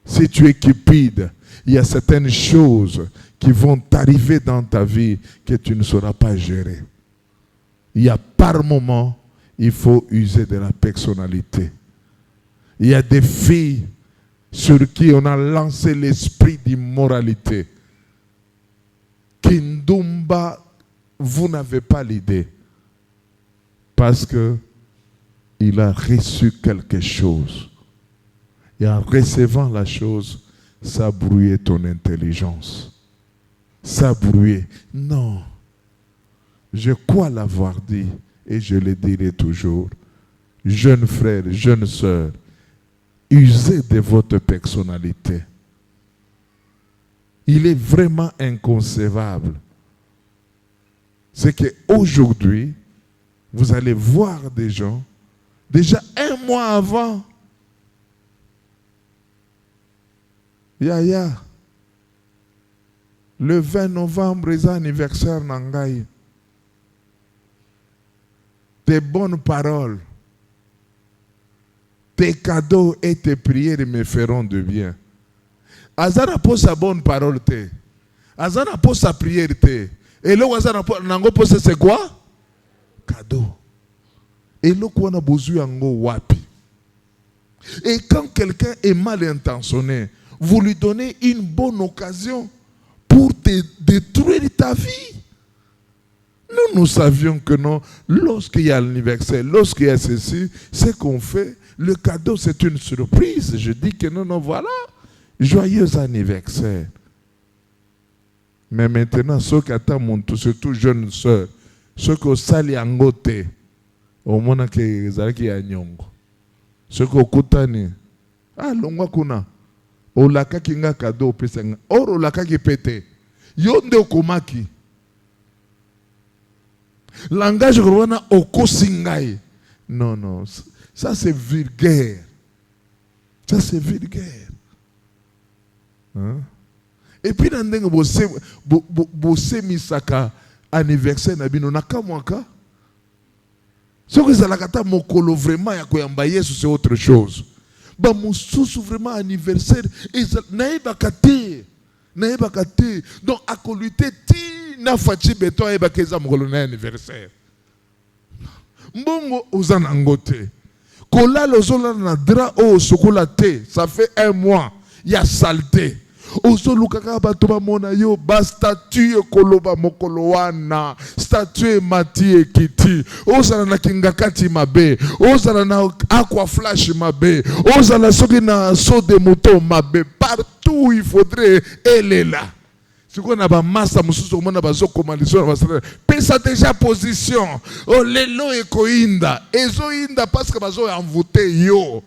Si tu es cupide, il y a certaines choses qui vont t'arriver dans ta vie que tu ne sauras pas gérer. Il y a par moment, il faut user de la personnalité. Il y a des filles sur qui on a lancé l'esprit d'immoralité. Kindumba, vous n'avez pas l'idée. Parce que il a reçu quelque chose. Et en recevant la chose, ça a brouillé ton intelligence. Ça a brouillé. Non. Je crois l'avoir dit et je le dirai toujours. Jeunes frères, jeunes sœurs, usez de votre personnalité. Il est vraiment inconcevable. C'est qu'aujourd'hui, vous allez voir des gens, déjà un mois avant, Yaya, le 20 novembre, c'est l'anniversaire Nangaï. Tes bonnes paroles, tes cadeaux et tes prières me feront de bien. Azara pour sa bonne parole, Azara pour sa prière, et là, Azara pour c'est quoi? Cadeau. Et là, on a besoin de wapi. Et quand quelqu'un est mal intentionné, vous lui donnez une bonne occasion pour te détruire ta vie. Nous savions que non, lorsqu'il y a l'anniversaire, lorsqu'il y a ceci, ce qu'on fait, le cadeau c'est une surprise. Je dis que non, voilà, joyeux anniversaire. Mais maintenant, ceux qui attendent, surtout jeunes sœurs, ceux qui sali angote, au moins que zalaki ya nyongo. Ceux qui okutani, longwa kuna, olaka kinga cadeau pesanga, or olaka ki pete, yonde okomaki. Langage rwana okosingai. Non, ça c'est vulgaire. Ça c'est vulgaire. Hein? Et puis dans ndenge bosse misaka anniversaire na bino nakamwaka. Ce que ça la kata mokolo vraiment ya koyamba Yesu c'est autre chose. Ba mususu vraiment anniversaire et naeba kate. Donc à colluter na fachi beto eba keza mokolo na anniversaire. Mbongo ozana ngote. Kola lozola na dra o sokola te, ça fait un mois, il y a saleté. Ozo lukaka batoba mona yo ba statue koloba mokolo wana. Statue mati ekiti. Ozala na kingakati mabe. Ozala na aqua flash mabe. Ozala soki na saut de moto mabe. Partout il faudrait elle est là. Si on a ba massa mususu komona bazo komalisona basala. Pesa déjà position. O lelo ekoinda. Ezo inda parce que bazo envoûté yo.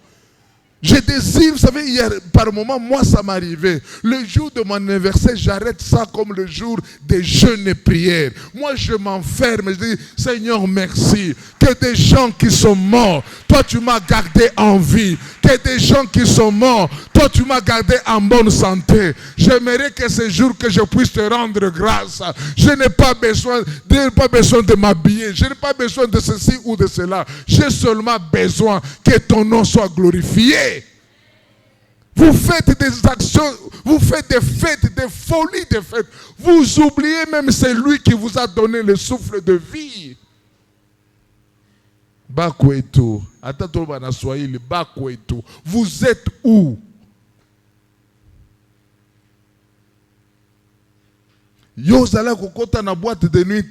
Je désire, vous savez, hier, par moment, moi, ça m'arrivait. Le jour de mon anniversaire, j'arrête ça comme le jour des jeûnes et prières. Moi, je m'enferme, je dis, Seigneur, merci. Que des gens qui sont morts, toi, tu m'as gardé en vie. Que des gens qui sont morts, toi, tu m'as gardé en bonne santé. J'aimerais que ce jour que je puisse te rendre grâce. Je n'ai pas besoin de m'habiller. Je n'ai pas besoin de ceci ou de cela. J'ai seulement besoin que ton nom soit glorifié. Vous faites des actions, vous faites des fêtes, des folies de fêtes. Vous oubliez même celui qui vous a donné le souffle de vie. Bakweto, vous êtes où? Yo zala kokota na boîte de nuit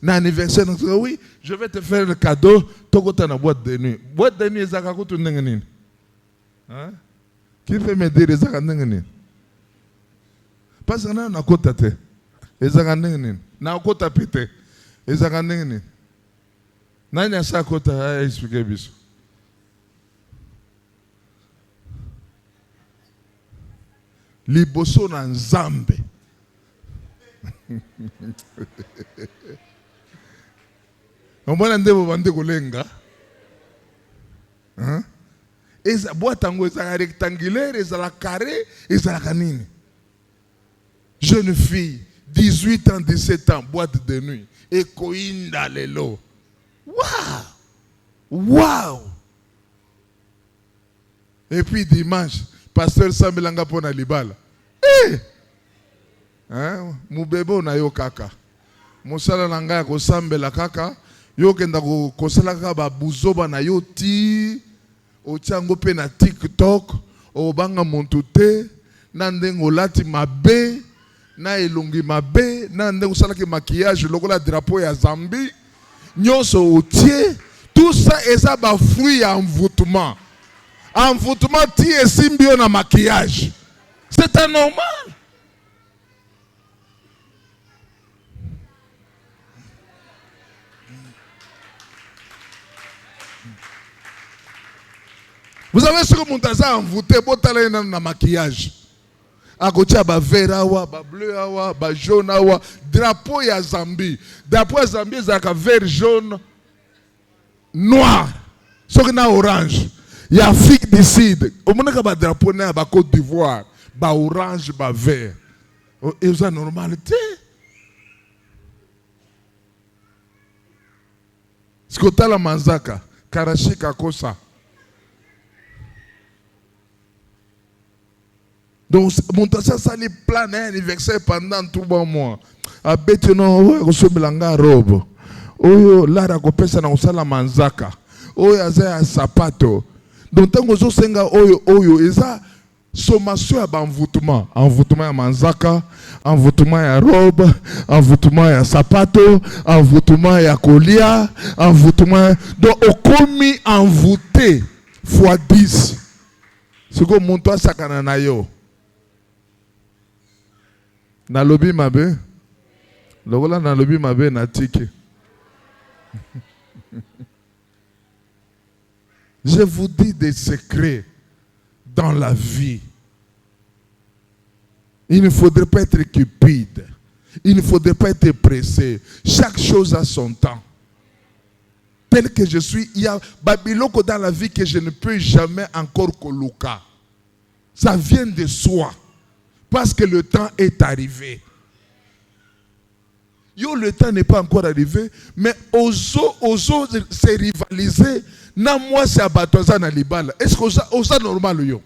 na anniversaire. Oui, je vais te faire le cadeau. Tokota na boîte de nuit. Boîte de nuit ezaka kutu ndengeni. Hein? Qui peut me dire ezaka ndengeni? Parce que na kota te. Ezaka ndengeni. Na kota pete. Ezaka ndengeni. Nani asa kota expliquer biso. Liboso na Nzambe. Omwana ndebo bande kolenga. Hein? Eza boîte tango eza rectangulaire, eza la carré, eza la kanini. Jeune fille, 18 ans, 17 ans, boîte de nuit. Et koinda lelo. Waouh! Waouh! Et puis dimanche, pasteur Sambelanga pona libala. Eh! Hein? Mubebo na yo kaka. Mosala nanga ko sambela kaka. Yo kenda ko kosala kaka ba buzoba na yo ti. O tiango pe na TikTok. O banga muntu te. Na ndengo lati mabe. Na elongi mabe. Na ndengo sala ki maquillage lokola drapeau ya Zambie. Nyonso otie. Tout ça eza ba fruit ya envoûtement. Envoûtement ti esimbio na maquillage. C'est anormal. Vous savez ce que mon taza envoûté, bon talent na maquillage. A côté ba vert awa, ba bleu awa, ba jaune awa, drapeau ya Zambie. Drapeau ya Zambie zaka vert, jaune, noir. Ce qui na orange. Il y a Afrique du Sud. Au moment que ba drapeau na ba Côte d'Ivoire, ba orange, ba vert. Et ça normalité. Ce que t'as la manzaka, karashika kosa. Donc, mon tassa sali plan anniversaire pendant tout bon mois. A bête non, ressemblanga robe. Oyo lara kopesa na usala manzaka. Oyo azaya sapato. Donc tant que senga oyo eza sommation ya envoûtement. Envoûtement ya manzaka, envoûtement ya robe, envoûtement ya sapato, envoûtement ya kolia, envoûtement. Donc au commis envoûté fois 10. C'est comme mon toit sakana na yo. Na lobi mabe. Lokola na lobi mabe na tike. Je vous dis des secrets dans la vie. Il ne faudrait pas être cupide. Il ne faudrait pas être pressé. Chaque chose a son temps. Tel que je suis, il y a Babiloko dans la vie que je ne peux jamais encore coloca. Ça vient de soi. Parce que le temps est arrivé. Yo, le temps n'est pas encore arrivé, mais oso se rivaliser. Na moi c'est abatoza na libala. Est-ce que osa normal yo?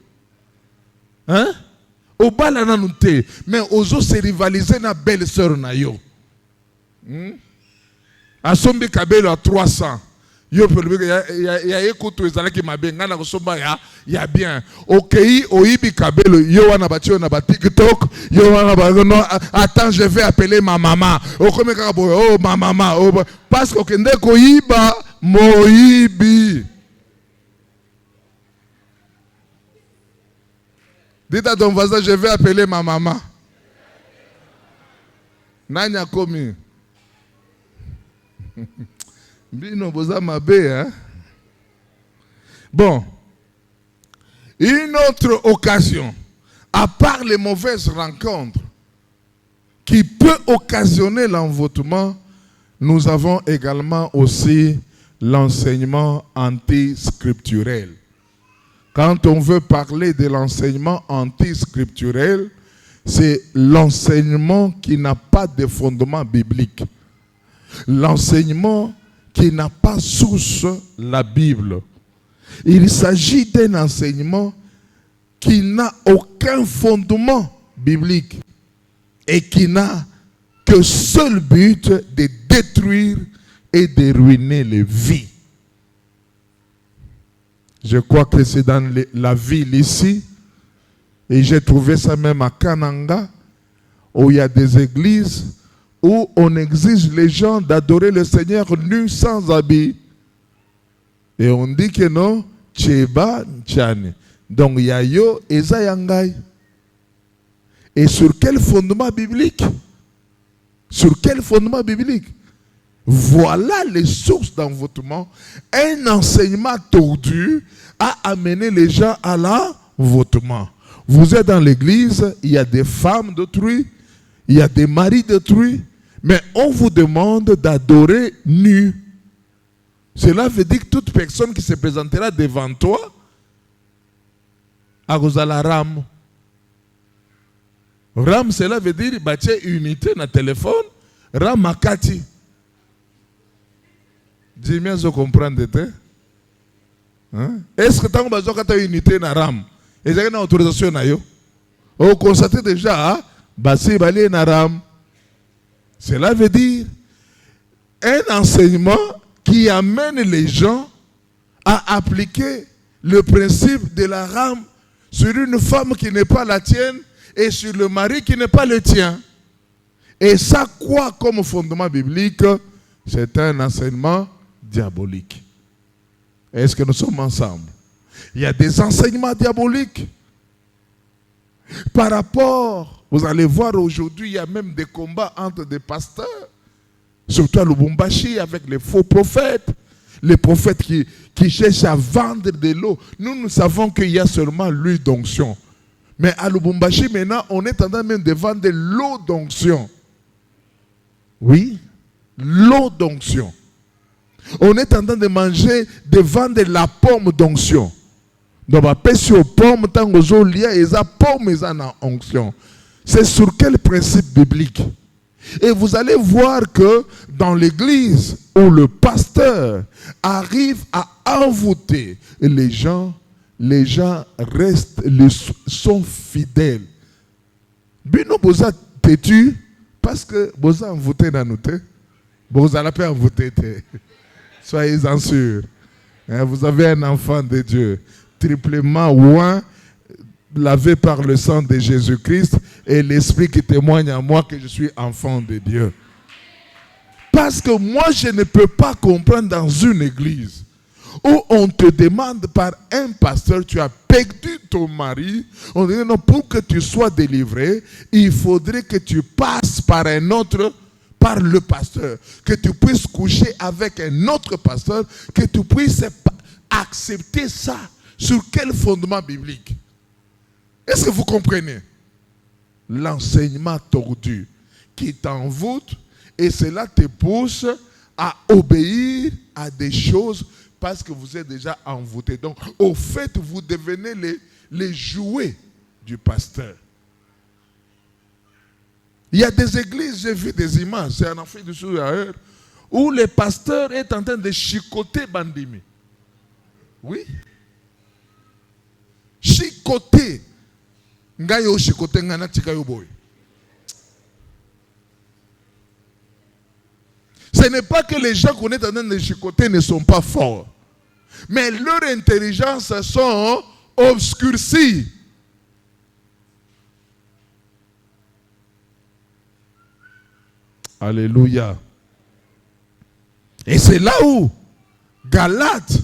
Hein? Obala na nunte, mais oso se rivaliser na belle sœur na yo. Asombi kabelo à 300. Yo peut ya écoute ezalaki mabe ngana kosomba ya bien. Okei oyibi kabelo yo wana batio na ba TikTok, yo wana ba non attends je vais appeler ma maman. Okome kaka boy oh ma maman oh parce que okende koyiba moyibi. Dites à ton voisin je vais appeler ma maman. Nanya komi. Bino boza mabe, hein? Bon. Une autre occasion, à part les mauvaises rencontres, qui peut occasionner l'envoûtement, nous avons également aussi l'enseignement anti-scripturel. Quand on veut parler de l'enseignement anti-scripturel, c'est l'enseignement qui n'a pas de fondement biblique. L'enseignement qui n'a pas source la Bible. Il s'agit d'un enseignement qui n'a aucun fondement biblique et qui n'a que seul but de détruire et de ruiner les vies. Je crois que c'est dans la ville ici, et j'ai trouvé ça même à Kananga, où il y a des églises où on exige les gens d'adorer le Seigneur nus sans habit. Et on dit que non, Tcheba, Tchani. Donc il y a yo et Zayangai. Et sur quel fondement biblique? Sur quel fondement biblique? Voilà les sources d'envoûtement. Un enseignement tordu a amené les gens à l'envoûtement. Vous êtes dans l'église, il y a des femmes d'autrui, il y a des maris d'autrui, mais on vous demande d'adorer nu. Cela veut dire que toute personne qui se présentera devant toi a la ram. Ram, cela veut dire bâtir unité dans le téléphone. Ram makati. Dis-moi, je comprends de te. Est-ce que tu as une unité dans ram? Et j'ai une autorisation na yo. On constate déjà, basi bali na ram. Cela veut dire un enseignement qui amène les gens à appliquer le principe de la rame sur une femme qui n'est pas la tienne et sur le mari qui n'est pas le tien. Et ça, quoi comme fondement biblique? C'est un enseignement diabolique. Est-ce que nous sommes ensemble? Il y a des enseignements diaboliques. Par rapport, vous allez voir aujourd'hui, il y a même des combats entre des pasteurs, surtout à Lubumbashi avec les faux prophètes, les prophètes qui cherchent à vendre de l'eau. Nous savons qu'il y a seulement l'huile d'onction. Mais à Lubumbashi, maintenant, on est en train même de vendre de l'eau d'onction. Oui, l'eau d'onction. On est en train de manger, de vendre la pomme d'onction. Donc, on va sur pomme, tant que vous liez, et ça pomme, et ça en onction. C'est sur quel principe biblique? Et vous allez voir que dans l'église où le pasteur arrive à envoûter les gens restent, sont fidèles. Bino boza têtu parce que boza envoûté dans nous te. Boza la paix envoûté te. Soyez-en sûrs. Vous avez un enfant de Dieu, triplement oint, lavé par le sang de Jésus-Christ et l'Esprit qui témoigne à moi que je suis enfant de Dieu. Parce que moi, je ne peux pas comprendre dans une église où on te demande par un pasteur, tu as perdu ton mari, on dit non, pour que tu sois délivré, il faudrait que tu passes par un autre, par le pasteur, que tu puisses coucher avec un autre pasteur, que tu puisses accepter ça. Sur quel fondement biblique? Est-ce que vous comprenez? L'enseignement tordu qui t'envoûte et cela te pousse à obéir à des choses parce que vous êtes déjà envoûté. Donc, au fait, vous devenez les jouets du pasteur. Il y a des églises, j'ai vu des images, c'est en Afrique du Sud ailleurs, où le pasteur est en train de chicoter Bandimi. Oui. Chicoter. Ngayo chicoter ngana tikayo boy. Ce n'est pas que les gens qu'on est en train de chicoter ne sont pas forts. Mais leur intelligence sont obscurcies. Alléluia. Et c'est là où Galates,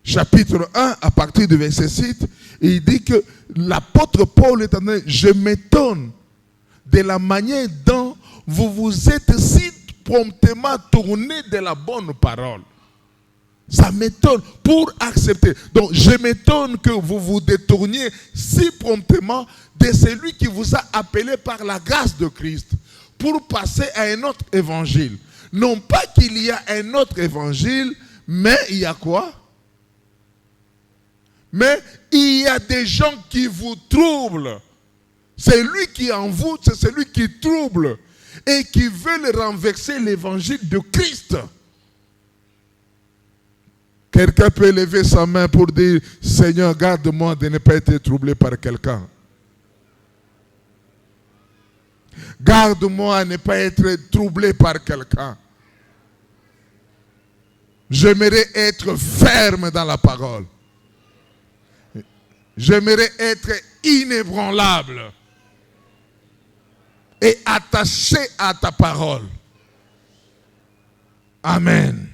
chapitre 1, à partir du verset 6, il dit que l'apôtre Paul est en train, je m'étonne de la manière dont vous vous êtes si promptement tourné de la bonne parole. Ça m'étonne pour accepter. Donc je m'étonne que vous vous détourniez si promptement de celui qui vous a appelé par la grâce de Christ pour passer à un autre évangile. Non pas qu'il y a un autre évangile, mais il y a quoi? Mais il y a des gens qui vous troublent. C'est lui qui est en vous, c'est celui qui trouble et qui veut renverser l'évangile de Christ. Quelqu'un peut lever sa main pour dire, Seigneur, garde-moi de ne pas être troublé par quelqu'un. Garde-moi à ne pas être troublé par quelqu'un. J'aimerais être ferme dans la parole. J'aimerais être inébranlable et attaché à ta parole. Amen.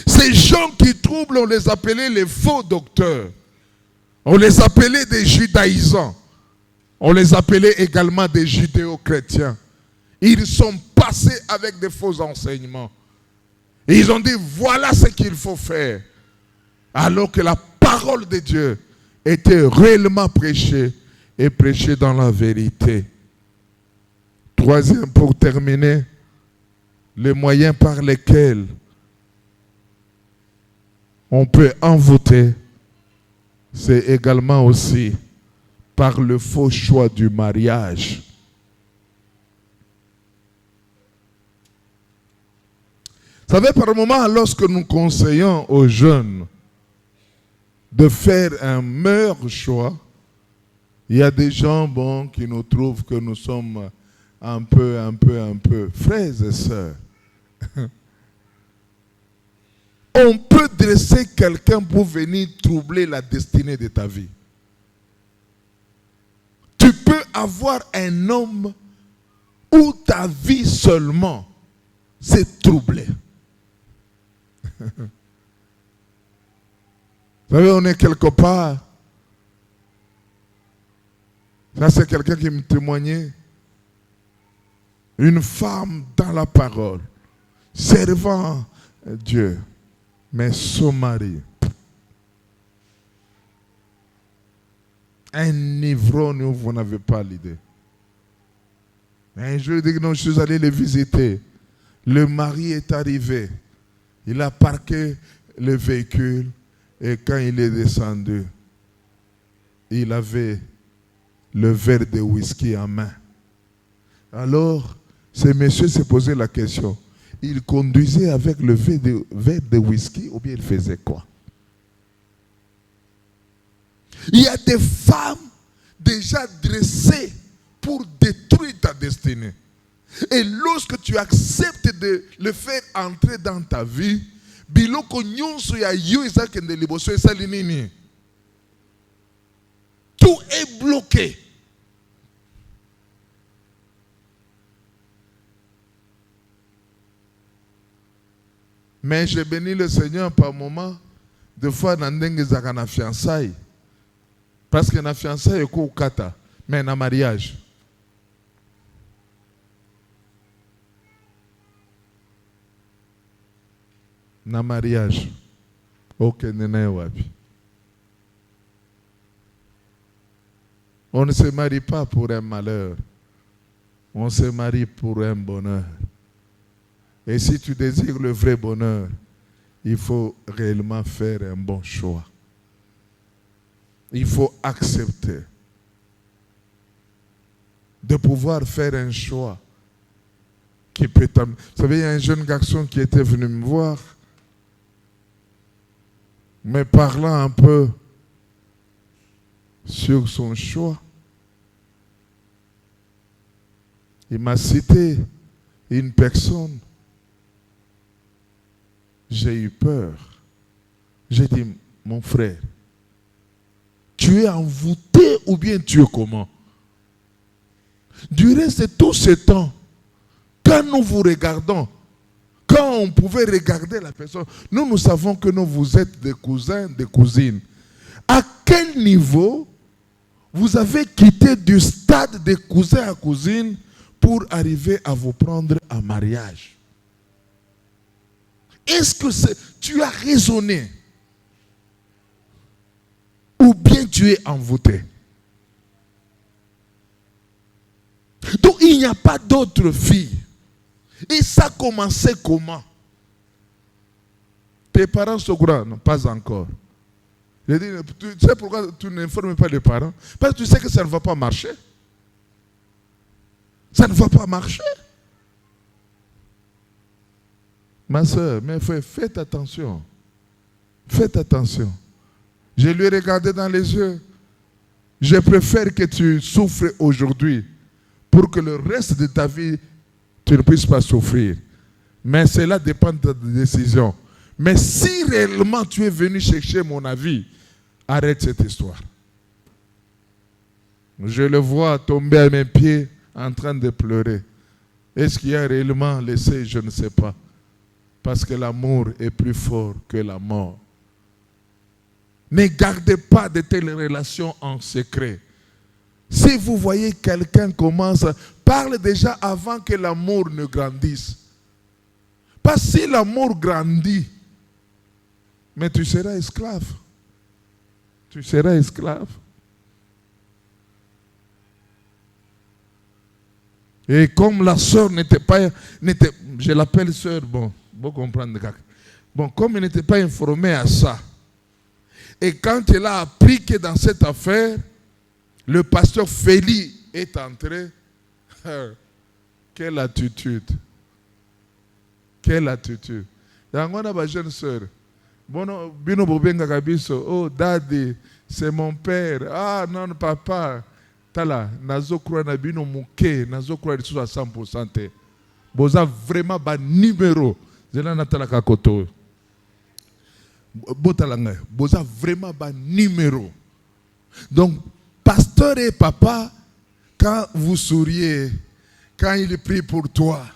Ces gens qui troublent, on les appelait les faux docteurs. On les appelait des judaïsants. On les appelait également des judéo-chrétiens. Ils sont passés avec des faux enseignements. Et ils ont dit, voilà ce qu'il faut faire. Alors que la parole de Dieu était réellement prêchée et prêchée dans la vérité. Troisième, pour terminer, les moyens par lesquels on peut envoûter, c'est également aussi par le faux choix du mariage. Vous savez, par moment, lorsque nous conseillons aux jeunes de faire un meilleur choix, il y a des gens qui nous trouvent que nous sommes un peu, frères et sœurs. On peut dresser quelqu'un pour venir troubler la destinée de ta vie. Tu peux avoir un homme où ta vie seulement s'est troublée. Vous savez, on est quelque part. Ça, c'est quelqu'un qui me témoignait. Une femme dans la parole, servant Dieu, mais son mari, un ivrogne où vous n'avez pas l'idée. Un jour, il dit que non, je suis allé le visiter. Le mari est arrivé. Il a parqué le véhicule et quand il est descendu, il avait le verre de whisky en main. Alors, ce monsieur s'est posé la question. Il conduisait avec le verre de whisky ou bien il faisait quoi? Il y a des femmes déjà dressées pour détruire ta destinée. Et lorsque tu acceptes de le faire entrer dans ta vie, biloko nyonso ya yo ezakende liboso esali nini? Tout est bloqué. Mais j'ai béni le Seigneur par moment, des fois dans na fiançailles. Parce que na fiançailles est au kata, mais na mariage. Na mariage. Ok, nene wapi. On ne se marie pas pour un malheur. On se marie pour un bonheur. Et si tu désires le vrai bonheur, il faut réellement faire un bon choix. Il faut accepter de pouvoir faire un choix qui peut t'amener. Vous savez, il y a un jeune garçon qui était venu me voir, me parlant un peu sur son choix. Il m'a cité une personne, j'ai eu peur. J'ai dit, mon frère, tu es envoûté ou bien tu es comment? Du reste de tout ce temps, quand nous vous regardons, quand on pouvait regarder la personne, nous savons que vous êtes des cousins, des cousines. À quel niveau vous avez quitté du stade de cousin à cousine pour arriver à vous prendre en mariage? Est-ce que tu as raisonné? Ou bien tu es envoûté? Donc il n'y a pas d'autre fille. Et ça a commencé comment? Tes parents sont grands? Non, pas encore. Je dis, tu sais pourquoi tu n'informes pas les parents? Parce que tu sais que ça ne va pas marcher. Ça ne va pas marcher. Ma soeur, mais faites attention. Faites attention. Je lui ai regardé dans les yeux. Je préfère que tu souffres aujourd'hui pour que le reste de ta vie, tu ne puisses pas souffrir. Mais cela dépend de ta décision. Mais si réellement tu es venu chercher mon avis, arrête cette histoire. Je le vois tomber à mes pieds en train de pleurer. Est-ce qu'il y a réellement laissé? Je ne sais pas. Parce que l'amour est plus fort que la mort. Ne gardez pas de telles relations en secret. Si vous voyez quelqu'un commence, parle déjà avant que l'amour ne grandisse. Parce que si l'amour grandit, mais tu seras esclave. Tu seras esclave. Et comme la sœur n'était pas, je l'appelle sœur, bon, vous comprenez. Bon, comme elle n'était pas informée à ça, et quand elle a appris que dans cette affaire, le pasteur Félix est entré, quelle attitude. Quelle attitude. Il y a une jeune sœur. Bon, Bino Bobenga Kabiso, oh, daddy, c'est mon père. Ah, non, papa. Tala, nazo croire na bino mouké, nazo croire à 100%. Boza vraiment ba numéro. Zela natala kakoto. Botalanga, boza vraiment ba numéro. Donc, pasteur et papa, quand vous souriez, quand il prie pour toi,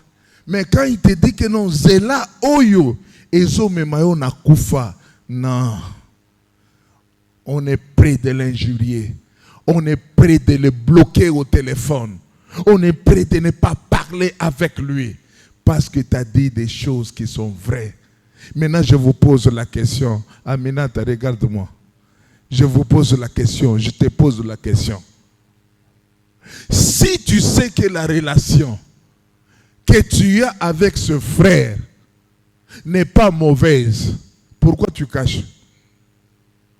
mais quand il te dit que non, zela oyo, ezo memayo na kufa, non. On est prêt de l'injurier. On est prêt de le bloquer au téléphone. On est prêt de ne pas parler avec lui. Parce que tu as dit des choses qui sont vraies. Maintenant, je vous pose la question. Aminata, regarde-moi. Je vous pose la question. Je te pose la question. Si tu sais que la relation que tu as avec ce frère n'est pas mauvaise, pourquoi tu caches?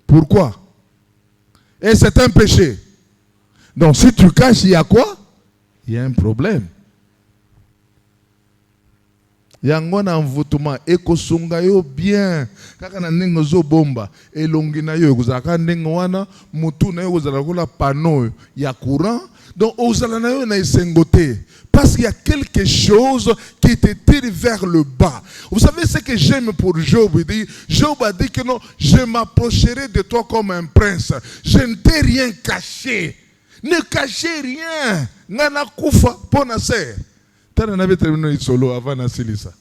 Pourquoi? Et c'est un péché. Donc si tu caches, il y a quoi? Il y a un problème. Il y a un envoûtement. Ekosunga yo bien. Kaka na nengo zo bomba. Elongi na yo kuzaka nengo wana mutu na yo kuzala kula panneau ya courant. Donc ozala na yo na isengote. Parce qu'il y a quelque chose qui te tire vers le bas. Vous savez ce que j'aime pour Job? Il dit, Job a dit que non, je m'approcherai de toi comme un prince. Je ne t'ai rien caché. Ne cachez rien. Ngana kufa pona se. Tana n'avait terminé solo avant na silisa.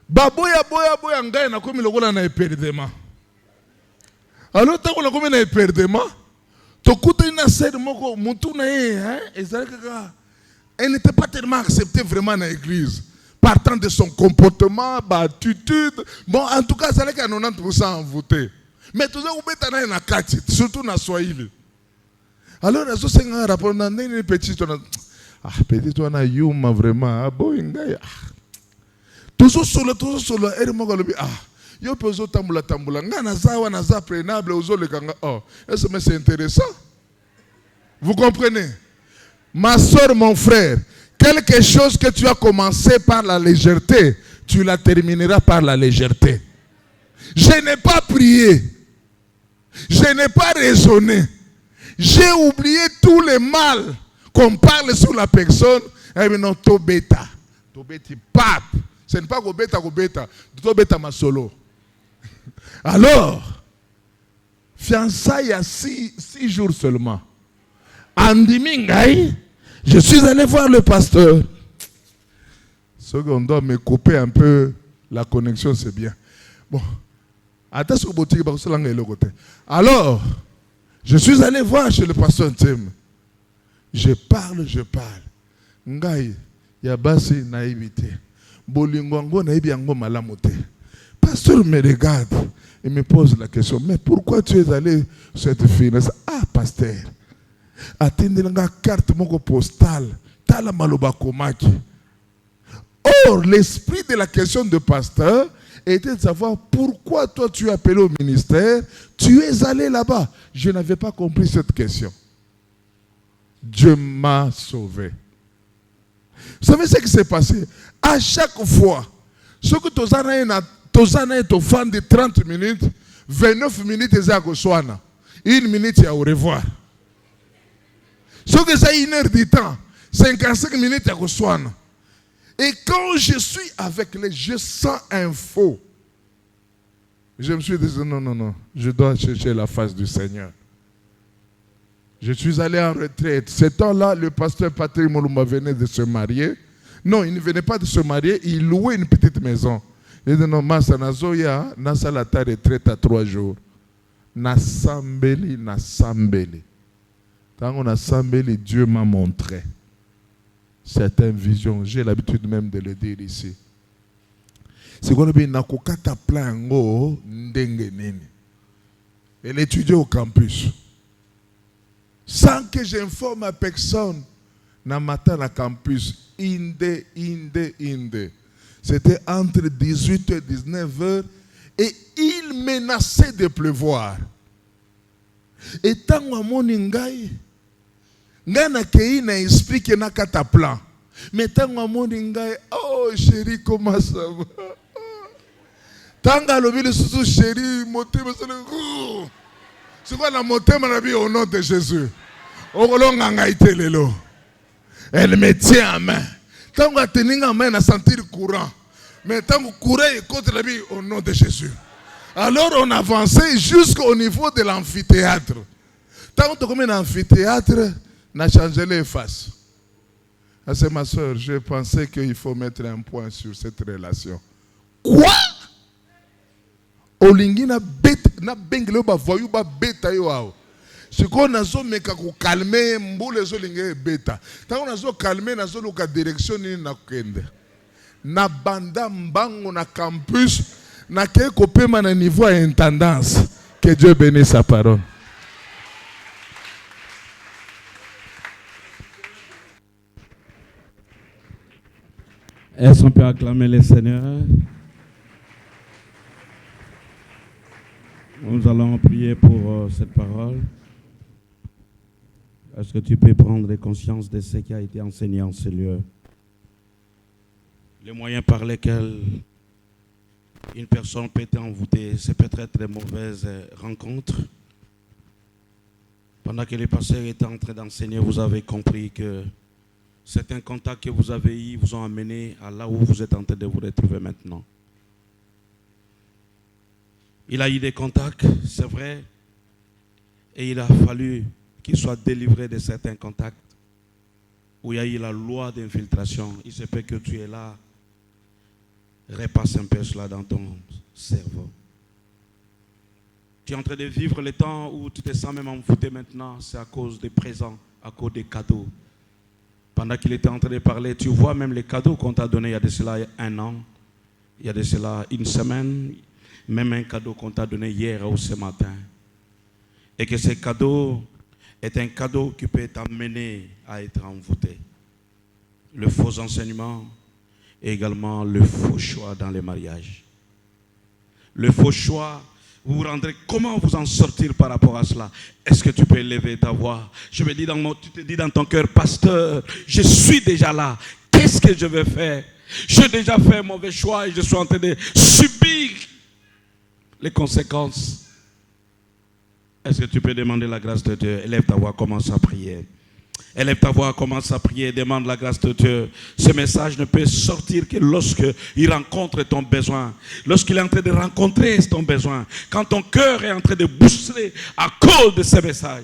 Baboya boya ngai na komi lokola na eperdema. Alors tant qu'on a komi na eperdema. Elle n'était pas tellement acceptée vraiment dans l'église. Partant de son comportement, attitude. Bon, en tout cas, c'est qu'à 90% envoûté. Mais tout ça, vous mettez dans la carte, surtout dans Swahili. Alors, les autres, un rapport, on a une petite, ah, petite, on a yuma vraiment, ah, bon, toujours solo, elle m'a dit, ah. Yo pezo tambula ngana zawa na za prenable ozo le kanga. Oh, est-ce que c'est intéressant? Vous comprenez? Ma soeur, mon frère, quelque chose que tu as commencé par la légèreté, tu la termineras par la légèreté. Je n'ai pas prié. Je n'ai pas raisonné. J'ai oublié tout le mal qu'on parle sur la personne, eh bien non, tobeta. Tobeti pape. Ce n'est pas gobeta, tobeta ma solo. Alors, fiançailles à 6 jours seulement. Andimingai, je suis allé voir le pasteur. Ce qu'on doit me couper un peu la connexion, c'est bien. Bon. Alors, je suis allé voir chez le pasteur Ntem. Je parle. Ngai, yabasi naïvité. Bolingwango naïbiango malamote. Pasteur me regarde et me pose la question, mais pourquoi tu es allé sur cette fille? Ah, pasteur. Attendez la carte moko postale. Tala maloba komaki. Or, l'esprit de la question de pasteur était de savoir pourquoi toi tu es appelé au ministère, tu es allé là-bas. Je n'avais pas compris cette question. Dieu m'a sauvé. Vous savez ce qui s'est passé? À chaque fois, ce que tu as fan de 30 minutes, 29 minutes, c'est à Goswana. 1 minute, c'est au revoir. Ce que c'est 1 heure du temps, 55 minutes à Goswana. Et quand je suis avec les, je sens un faux. Je me suis dit, non, je dois chercher la face du Seigneur. Je suis allé en retraite. Ce temps-là, le pasteur Patrick Molumba venait de se marier. Non, il ne venait pas de se marier, il louait une petite maison. Il dit, non, Massa Nazoya, Nasa la ta retraite à 3 jours. Nasambeli. Quand on a Sambeli, Dieu m'a montré certaines visions. J'ai l'habitude même de le dire ici. C'est qu'on a bien nakokata plango ndenge nini. Elle étudiait au campus. Sans que j'informe à personne, na matin à campus, inde. C'était entre 18h et 19h et il menaçait de pleuvoir. Et tant que mon ngai na kei na explique na kata plan. Mais tant que mon ngai, oh chérie, comment ça va? Tant que l'obéi le sous chérie, motema c'est quoi la motema na bi au nom de Jésus? Elle me tient en main. Tant que tenir en main, na sentir courant. Mais tant que courant est contre la vie au nom de Jésus. Alors on avançait jusqu'au niveau de l'amphithéâtre. Tant que tu es dans l'amphithéâtre, on a changé les faces. C'est ma soeur, je pensais qu'il faut mettre un point sur cette relation. Quoi? Olingi na bête, na bengle ba voyou ba bêta yo ao. Ce qu'on a zo meka ko calmer mbule zo linge bêta. Tant on a zo calmer na zo loka direction ni na kende. Na banda mbango na campus na ke ko pema na niveau intendance. Que Dieu bénisse sa parole. Est-ce qu'on peut acclamer le Seigneur? Nous allons prier pour cette parole. Est-ce que tu peux prendre conscience de ce qui a été enseigné en ce lieu? Les moyens par lesquels une personne peut être envoûtée, c'est peut-être de mauvaises rencontres. Pendant que les pasteurs étaient en train d'enseigner, vous avez compris que certains contacts que vous avez eus vous ont amené à là où vous êtes en train de vous retrouver maintenant. Il a eu des contacts, c'est vrai, et il a fallu qu'il soit délivré de certains contacts où il y a eu la loi d'infiltration. Il se peut que tu es là, repasse un peu cela dans ton cerveau. Tu es en train de vivre le temps où tu te sens même envoûté maintenant, c'est à cause des présents, à cause des cadeaux. Pendant qu'il était en train de parler, tu vois même les cadeaux qu'on t'a donnés il y a de cela 1 an, il y a de cela 1 semaine, même un cadeau qu'on t'a donné hier ou ce matin. Et que ce cadeau est un cadeau qui peut t'amener à être envoûté. Le faux enseignement et également le faux choix dans les mariages. Le faux choix, vous vous rendrez, comment vous en sortir par rapport à cela? Est-ce que tu peux élever ta voix? Tu te dis dans ton cœur, pasteur, je suis déjà là. Qu'est-ce que je vais faire? J'ai déjà fait un mauvais choix et je suis en train de subir les conséquences. Est-ce que tu peux demander la grâce de Dieu? Élève ta voix, commence à prier. Élève ta voix, commence à prier, demande la grâce de Dieu. Ce message ne peut sortir que lorsqu'il rencontre ton besoin. Lorsqu'il est en train de rencontrer ton besoin. Quand ton cœur est en train de bousculer à cause de ce message.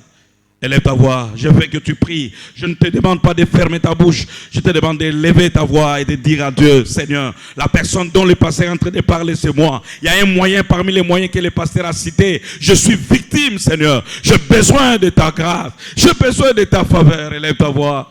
Élève ta voix, je veux que tu pries. Je ne te demande pas de fermer ta bouche. Je te demande de lever ta voix et de dire à Dieu, Seigneur, la personne dont le pasteur est en train de parler, c'est moi. Il y a un moyen parmi les moyens que le pasteur a cités. Je suis victime, Seigneur. J'ai besoin de ta grâce. J'ai besoin de ta faveur. Élève ta voix.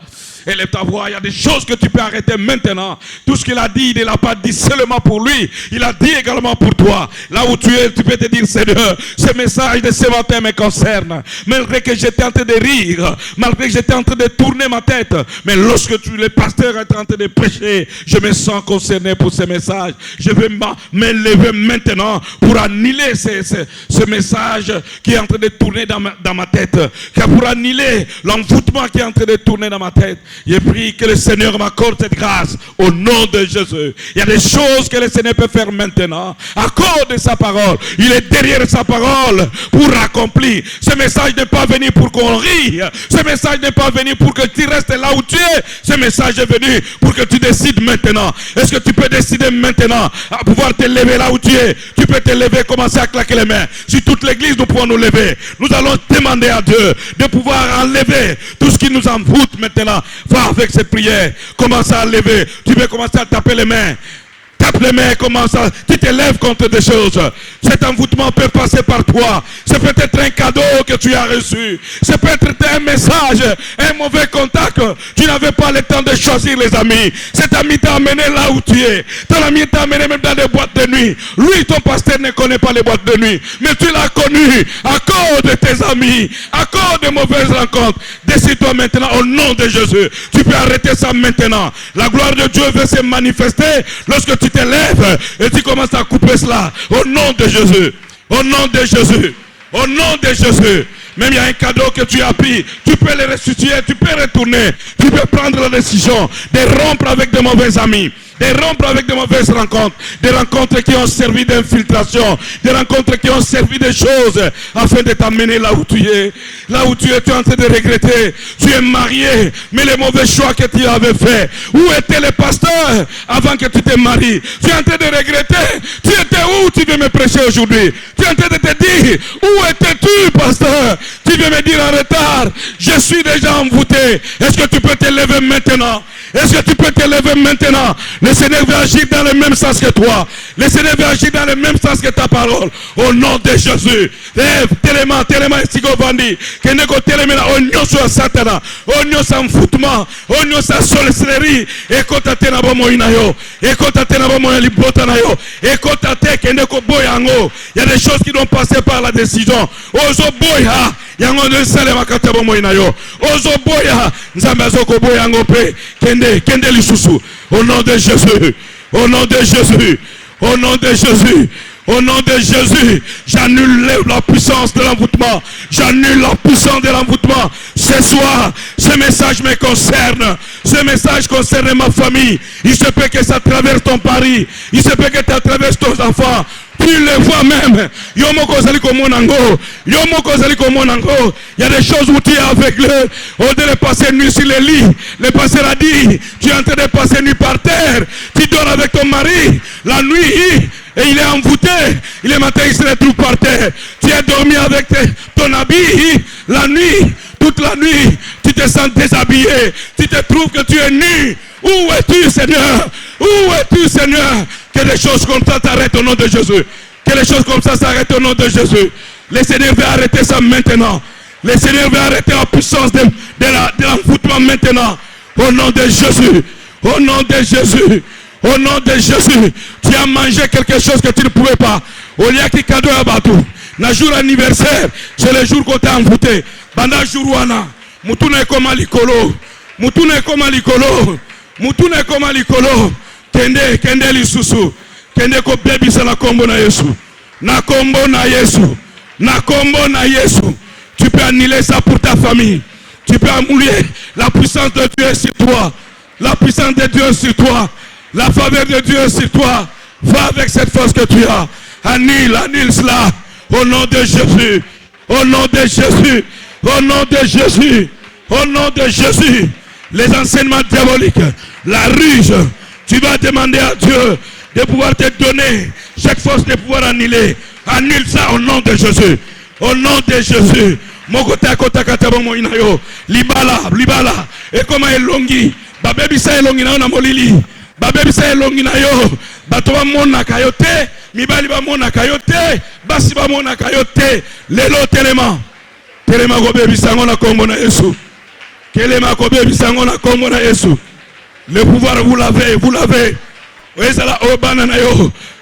Élève ta voix, il y a des choses que tu peux arrêter maintenant. Tout ce qu'il a dit, il ne l'a pas dit seulement pour lui. Il a dit également pour toi. Là où tu es, tu peux te dire, Seigneur, ce message de ce matin me concerne. Malgré que j'étais en train de rire, malgré que j'étais en train de tourner ma tête, mais lorsque le pasteur est en train de prêcher, je me sens concerné pour ce message. Je vais me lever maintenant pour annuler ce message qui est en train de tourner dans ma tête. Pour annuler l'envoûtement qui est en train de tourner dans ma tête. Je prie que le Seigneur m'accorde cette grâce au nom de Jésus. Il y a des choses que le Seigneur peut faire maintenant à cause de sa parole. Il est derrière sa parole pour accomplir. Ce message n'est pas venu pour qu'on rie. Ce message n'est pas venu pour que tu restes là où tu es. Ce message est venu pour que tu décides maintenant. Est-ce que tu peux décider maintenant à pouvoir te lever là où tu es? Tu peux te lever, commencer à claquer les mains. Si toute l'église nous pouvons nous lever, nous allons demander à Dieu de pouvoir enlever tout ce qui nous envoûte maintenant. Va avec cette prière, commence à lever. Tu peux commencer à taper les mains. Tape les mains, commence à... Tu te lèves contre des choses. Cet envoûtement peut passer par toi. C'est peut-être un cadeau que tu as reçu. C'est peut-être un message, un mauvais contact. Tu n'avais pas le temps de choisir les amis. Cet ami t'a amené là où tu es. Ton ami t'a amené même dans des boîtes de nuit. Lui, ton pasteur ne connaît pas les boîtes de nuit. Mais tu l'as connu à cause de tes amis, à cause de mauvaises rencontres. Décide-toi maintenant au nom de Jésus. Tu peux arrêter ça maintenant. La gloire de Dieu veut se manifester lorsque tu te lèves et tu commences à couper cela au nom de Jésus, au nom de Jésus, au nom de Jésus. Même il y a un cadeau que tu as pris, tu peux le restituer, tu peux retourner, tu peux prendre la décision de rompre avec de mauvais amis, de rompre avec de mauvaises rencontres, des rencontres qui ont servi d'infiltration, des rencontres qui ont servi de choses afin de t'amener là où tu es. Là où tu es en train de regretter. Tu es marié, mais les mauvais choix que tu avais fait. Où était le pasteur avant que tu te maries? Tu es en train de regretter. Tu étais où? Tu viens me prêcher aujourd'hui. Tu es en train de te dire, où étais-tu, pasteur? Tu viens me dire en retard, je suis déjà envoûté. Est-ce que tu peux te lever maintenant? Est-ce que tu peux te lever maintenant? Le Seigneur veut agir dans le même sens que toi. Le Seigneur veut agir dans le même sens que ta parole. Au nom de Jésus. Lève, téléma, estigo bandi. Que ne go télémena, onyo sur Satana. Onyo sa envoûtement. Onyo sa sorcellerie. Ekota te na bomo inayo. Ekota te na bomo libota na yo. Ekota te que ne go boyango. Il y a des choses qui doivent passer par la décision. Ozo boya. Yango ne sale makata bomo inayo. Ozo boya. Nzambe azoko boyango pe. Kende lisusu. Au nom de Jésus, au nom de Jésus, au nom de Jésus, au nom de Jésus, j'annule la puissance de l'envoûtement. J'annule la puissance de l'envoûtement. Ce soir, ce message me concerne. Ce message concerne ma famille. Il se peut que ça traverse ton pari. Il se peut que ça traverse tes enfants. Tu le vois même. Il y a des choses où tu es avec eux. Au lieu de passer nuit sur les lits, le pasteur a dit, tu es en train de passer nuit par terre. Tu dors avec ton mari la nuit et il est envoûté. Le matin, il se retrouve par terre. Tu as dormi avec ton habit la nuit, toute la nuit. Tu te sens déshabillé. Tu te trouves que tu es nu. Où es-tu, Seigneur? Où es-tu, Seigneur? Que les choses comme ça s'arrêtent au nom de Jésus. Que les choses comme ça s'arrêtent au nom de Jésus. Le Seigneur veut arrêter ça maintenant. Le Seigneur veut arrêter la puissance de l'envoûtement maintenant. Au nom de Jésus. Au nom de Jésus. Au nom de Jésus. Tu as mangé quelque chose que tu ne pouvais pas. Au lieu qui cadeau à Batou. Le jour anniversaire, c'est le jour qu'on t'a envoûté. Banda Jourouana. Moutouné comme Alikolo. Moutouné comme Alikolo. Moutouné comme Alikolo. Kende lisusu. Kende ko baby sa la kombo na Yesu. Na kombo na Yesu. Na kombo na Yesu. Tu peux annuler ça pour ta famille. Tu peux annuler la puissance de Dieu sur toi. La puissance de Dieu sur toi. La faveur de Dieu sur toi. Va avec cette force que tu as. Annule cela. Au nom de Jésus. Au nom de Jésus. Au nom de Jésus. Au nom de Jésus, les enseignements diaboliques, la ruse, tu vas demander à Dieu de pouvoir te donner chaque force de pouvoir annuler. Annule ça au nom de Jésus. Au nom de Jésus. Mokota kota katabo moinayo. Libala. Et comment elongi. Babebi sa elongi na molili. Babebi sa elongi na yo. Batoba mona kayote. Mibali ba mona kayote. Basi ba mona kayote. Lelo telema. Telema ko bebi sango na kombo na Yesu. Kelema ko bebi sango na kombo na Yesu. Le pouvoir vous l'avez.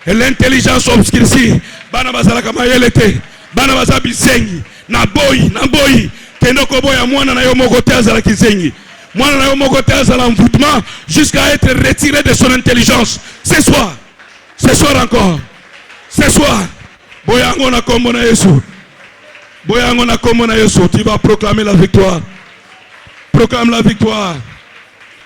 Et l'intelligence obscurcie. Bana bazala kama yelete. Bana baza bisengi. Na boy. Kenoko boya mwana na yo mokote azala kisengi. Mwana na yo mokote azala envoûtement jusqu'à être retiré de son intelligence. Ce soir encore. Ce soir. Boyango na kombo na Yesu. Tu vas proclamer la victoire. Proclame la victoire.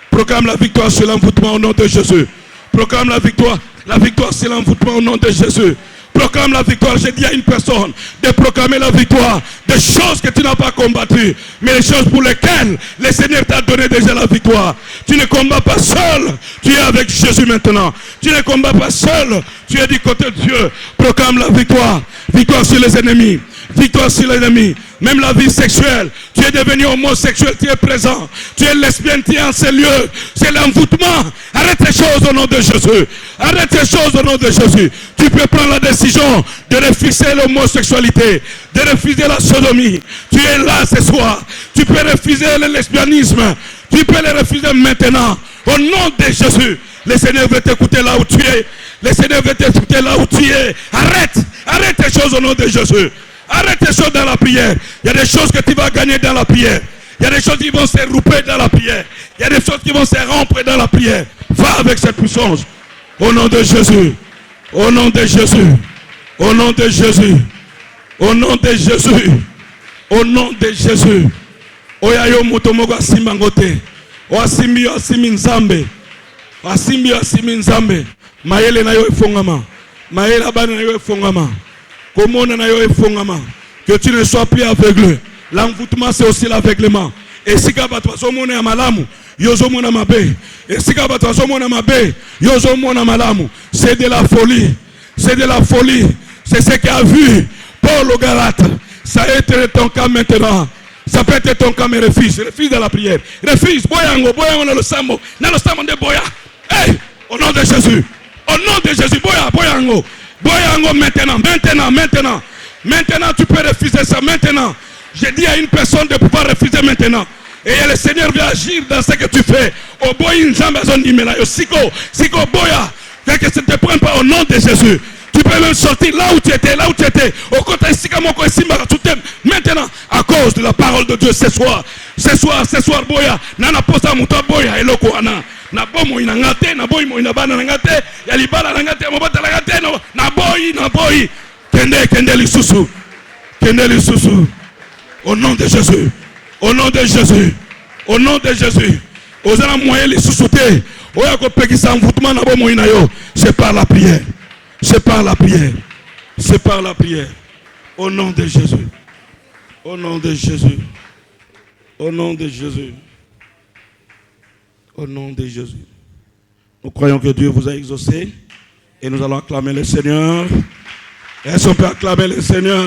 Proclame la victoire sur l'envoûtement au nom de Jésus. Proclame la victoire. La victoire c'est l'envoûtement au nom de Jésus. Proclame la victoire. J'ai dit à une personne de proclamer la victoire des choses que tu n'as pas combattues, mais les choses pour lesquelles le Seigneur t'a donné déjà la victoire. Tu ne combats pas seul, tu es avec Jésus maintenant. Tu ne combats pas seul, tu es du côté de Dieu. Proclame la victoire. Victoire sur les ennemis. Victoire sur les ennemis. Même la vie sexuelle. Tu es devenu homosexuel, tu es présent. Tu es lesbienne, tu es en ces lieux. C'est l'envoûtement. Arrête ces choses au nom de Jésus. Arrête ces choses au nom de Jésus. Tu peux prendre la décision de refuser l'homosexualité, de refuser la sodomie. Tu es là ce soir. Tu peux refuser le lesbianisme. Tu peux le refuser maintenant. Au nom de Jésus. Le Seigneur veut t'écouter là où tu es. Le Seigneur veut t'écouter là où tu es. Arrête ces choses au nom de Jésus. Arrête les choses dans la prière. Il y a des choses que tu vas gagner dans la prière. Il y a des choses qui vont se rouper dans la prière. Il y a des choses qui vont se rompre dans la prière. Va avec cette puissance. Au nom de Jésus. Au nom de Jésus. Au nom de Jésus. Au nom de Jésus. Au nom de Jésus. Oyayo mutomogo asimbangote. Oasimbi nzambe. Asimbi nzambe. Mayele na yo efongama. Mayele abana na yo efongama. Que tu ne sois plus aveugle. L'envoûtement c'est aussi l'aveuglement. Et si kabatwa mona malamu, yozo mona mabe. Et si kabatwa mona mabe, yozo mona malamu. C'est de la folie. C'est de la folie. C'est ce qu'a vu Paul au Galate. Ça a été ton cas maintenant. Ça peut être ton cas, mais refuse de la prière. Refuse. Boyango dans le sambo de boya. Hey, au nom de Jésus. Au nom de Jésus, boyango. Boyango maintenant. Maintenant, tu peux refuser ça maintenant. J'ai dit à une personne de pouvoir refuser maintenant. Et le Seigneur va agir dans ce que tu fais. Au boy, siko boya. Que ça ne te prenne pas au nom de Jésus. Tu peux même sortir là où tu étais. Au côté maintenant, à cause de la parole de Dieu ce soir, boya. Nana posa muta boya eloko ana. Na bomo inangate, na boy mo inabana nangate, ya libala nangate, mobata nangate, na boy. Kende lisusu. Au nom de Jésus. Au nom de Jésus. Au nom de Jésus. Ozana moyen lisusu te. Oya ko pekisa envoûtement na bomo inayo. C'est par la prière. C'est par la prière. Au nom de Jésus. Au nom de Jésus. Au nom de Jésus. Au nom de Jésus. Nous croyons que Dieu vous a exaucé et nous allons acclamer le Seigneur. Est-ce qu'on peut acclamer le Seigneur?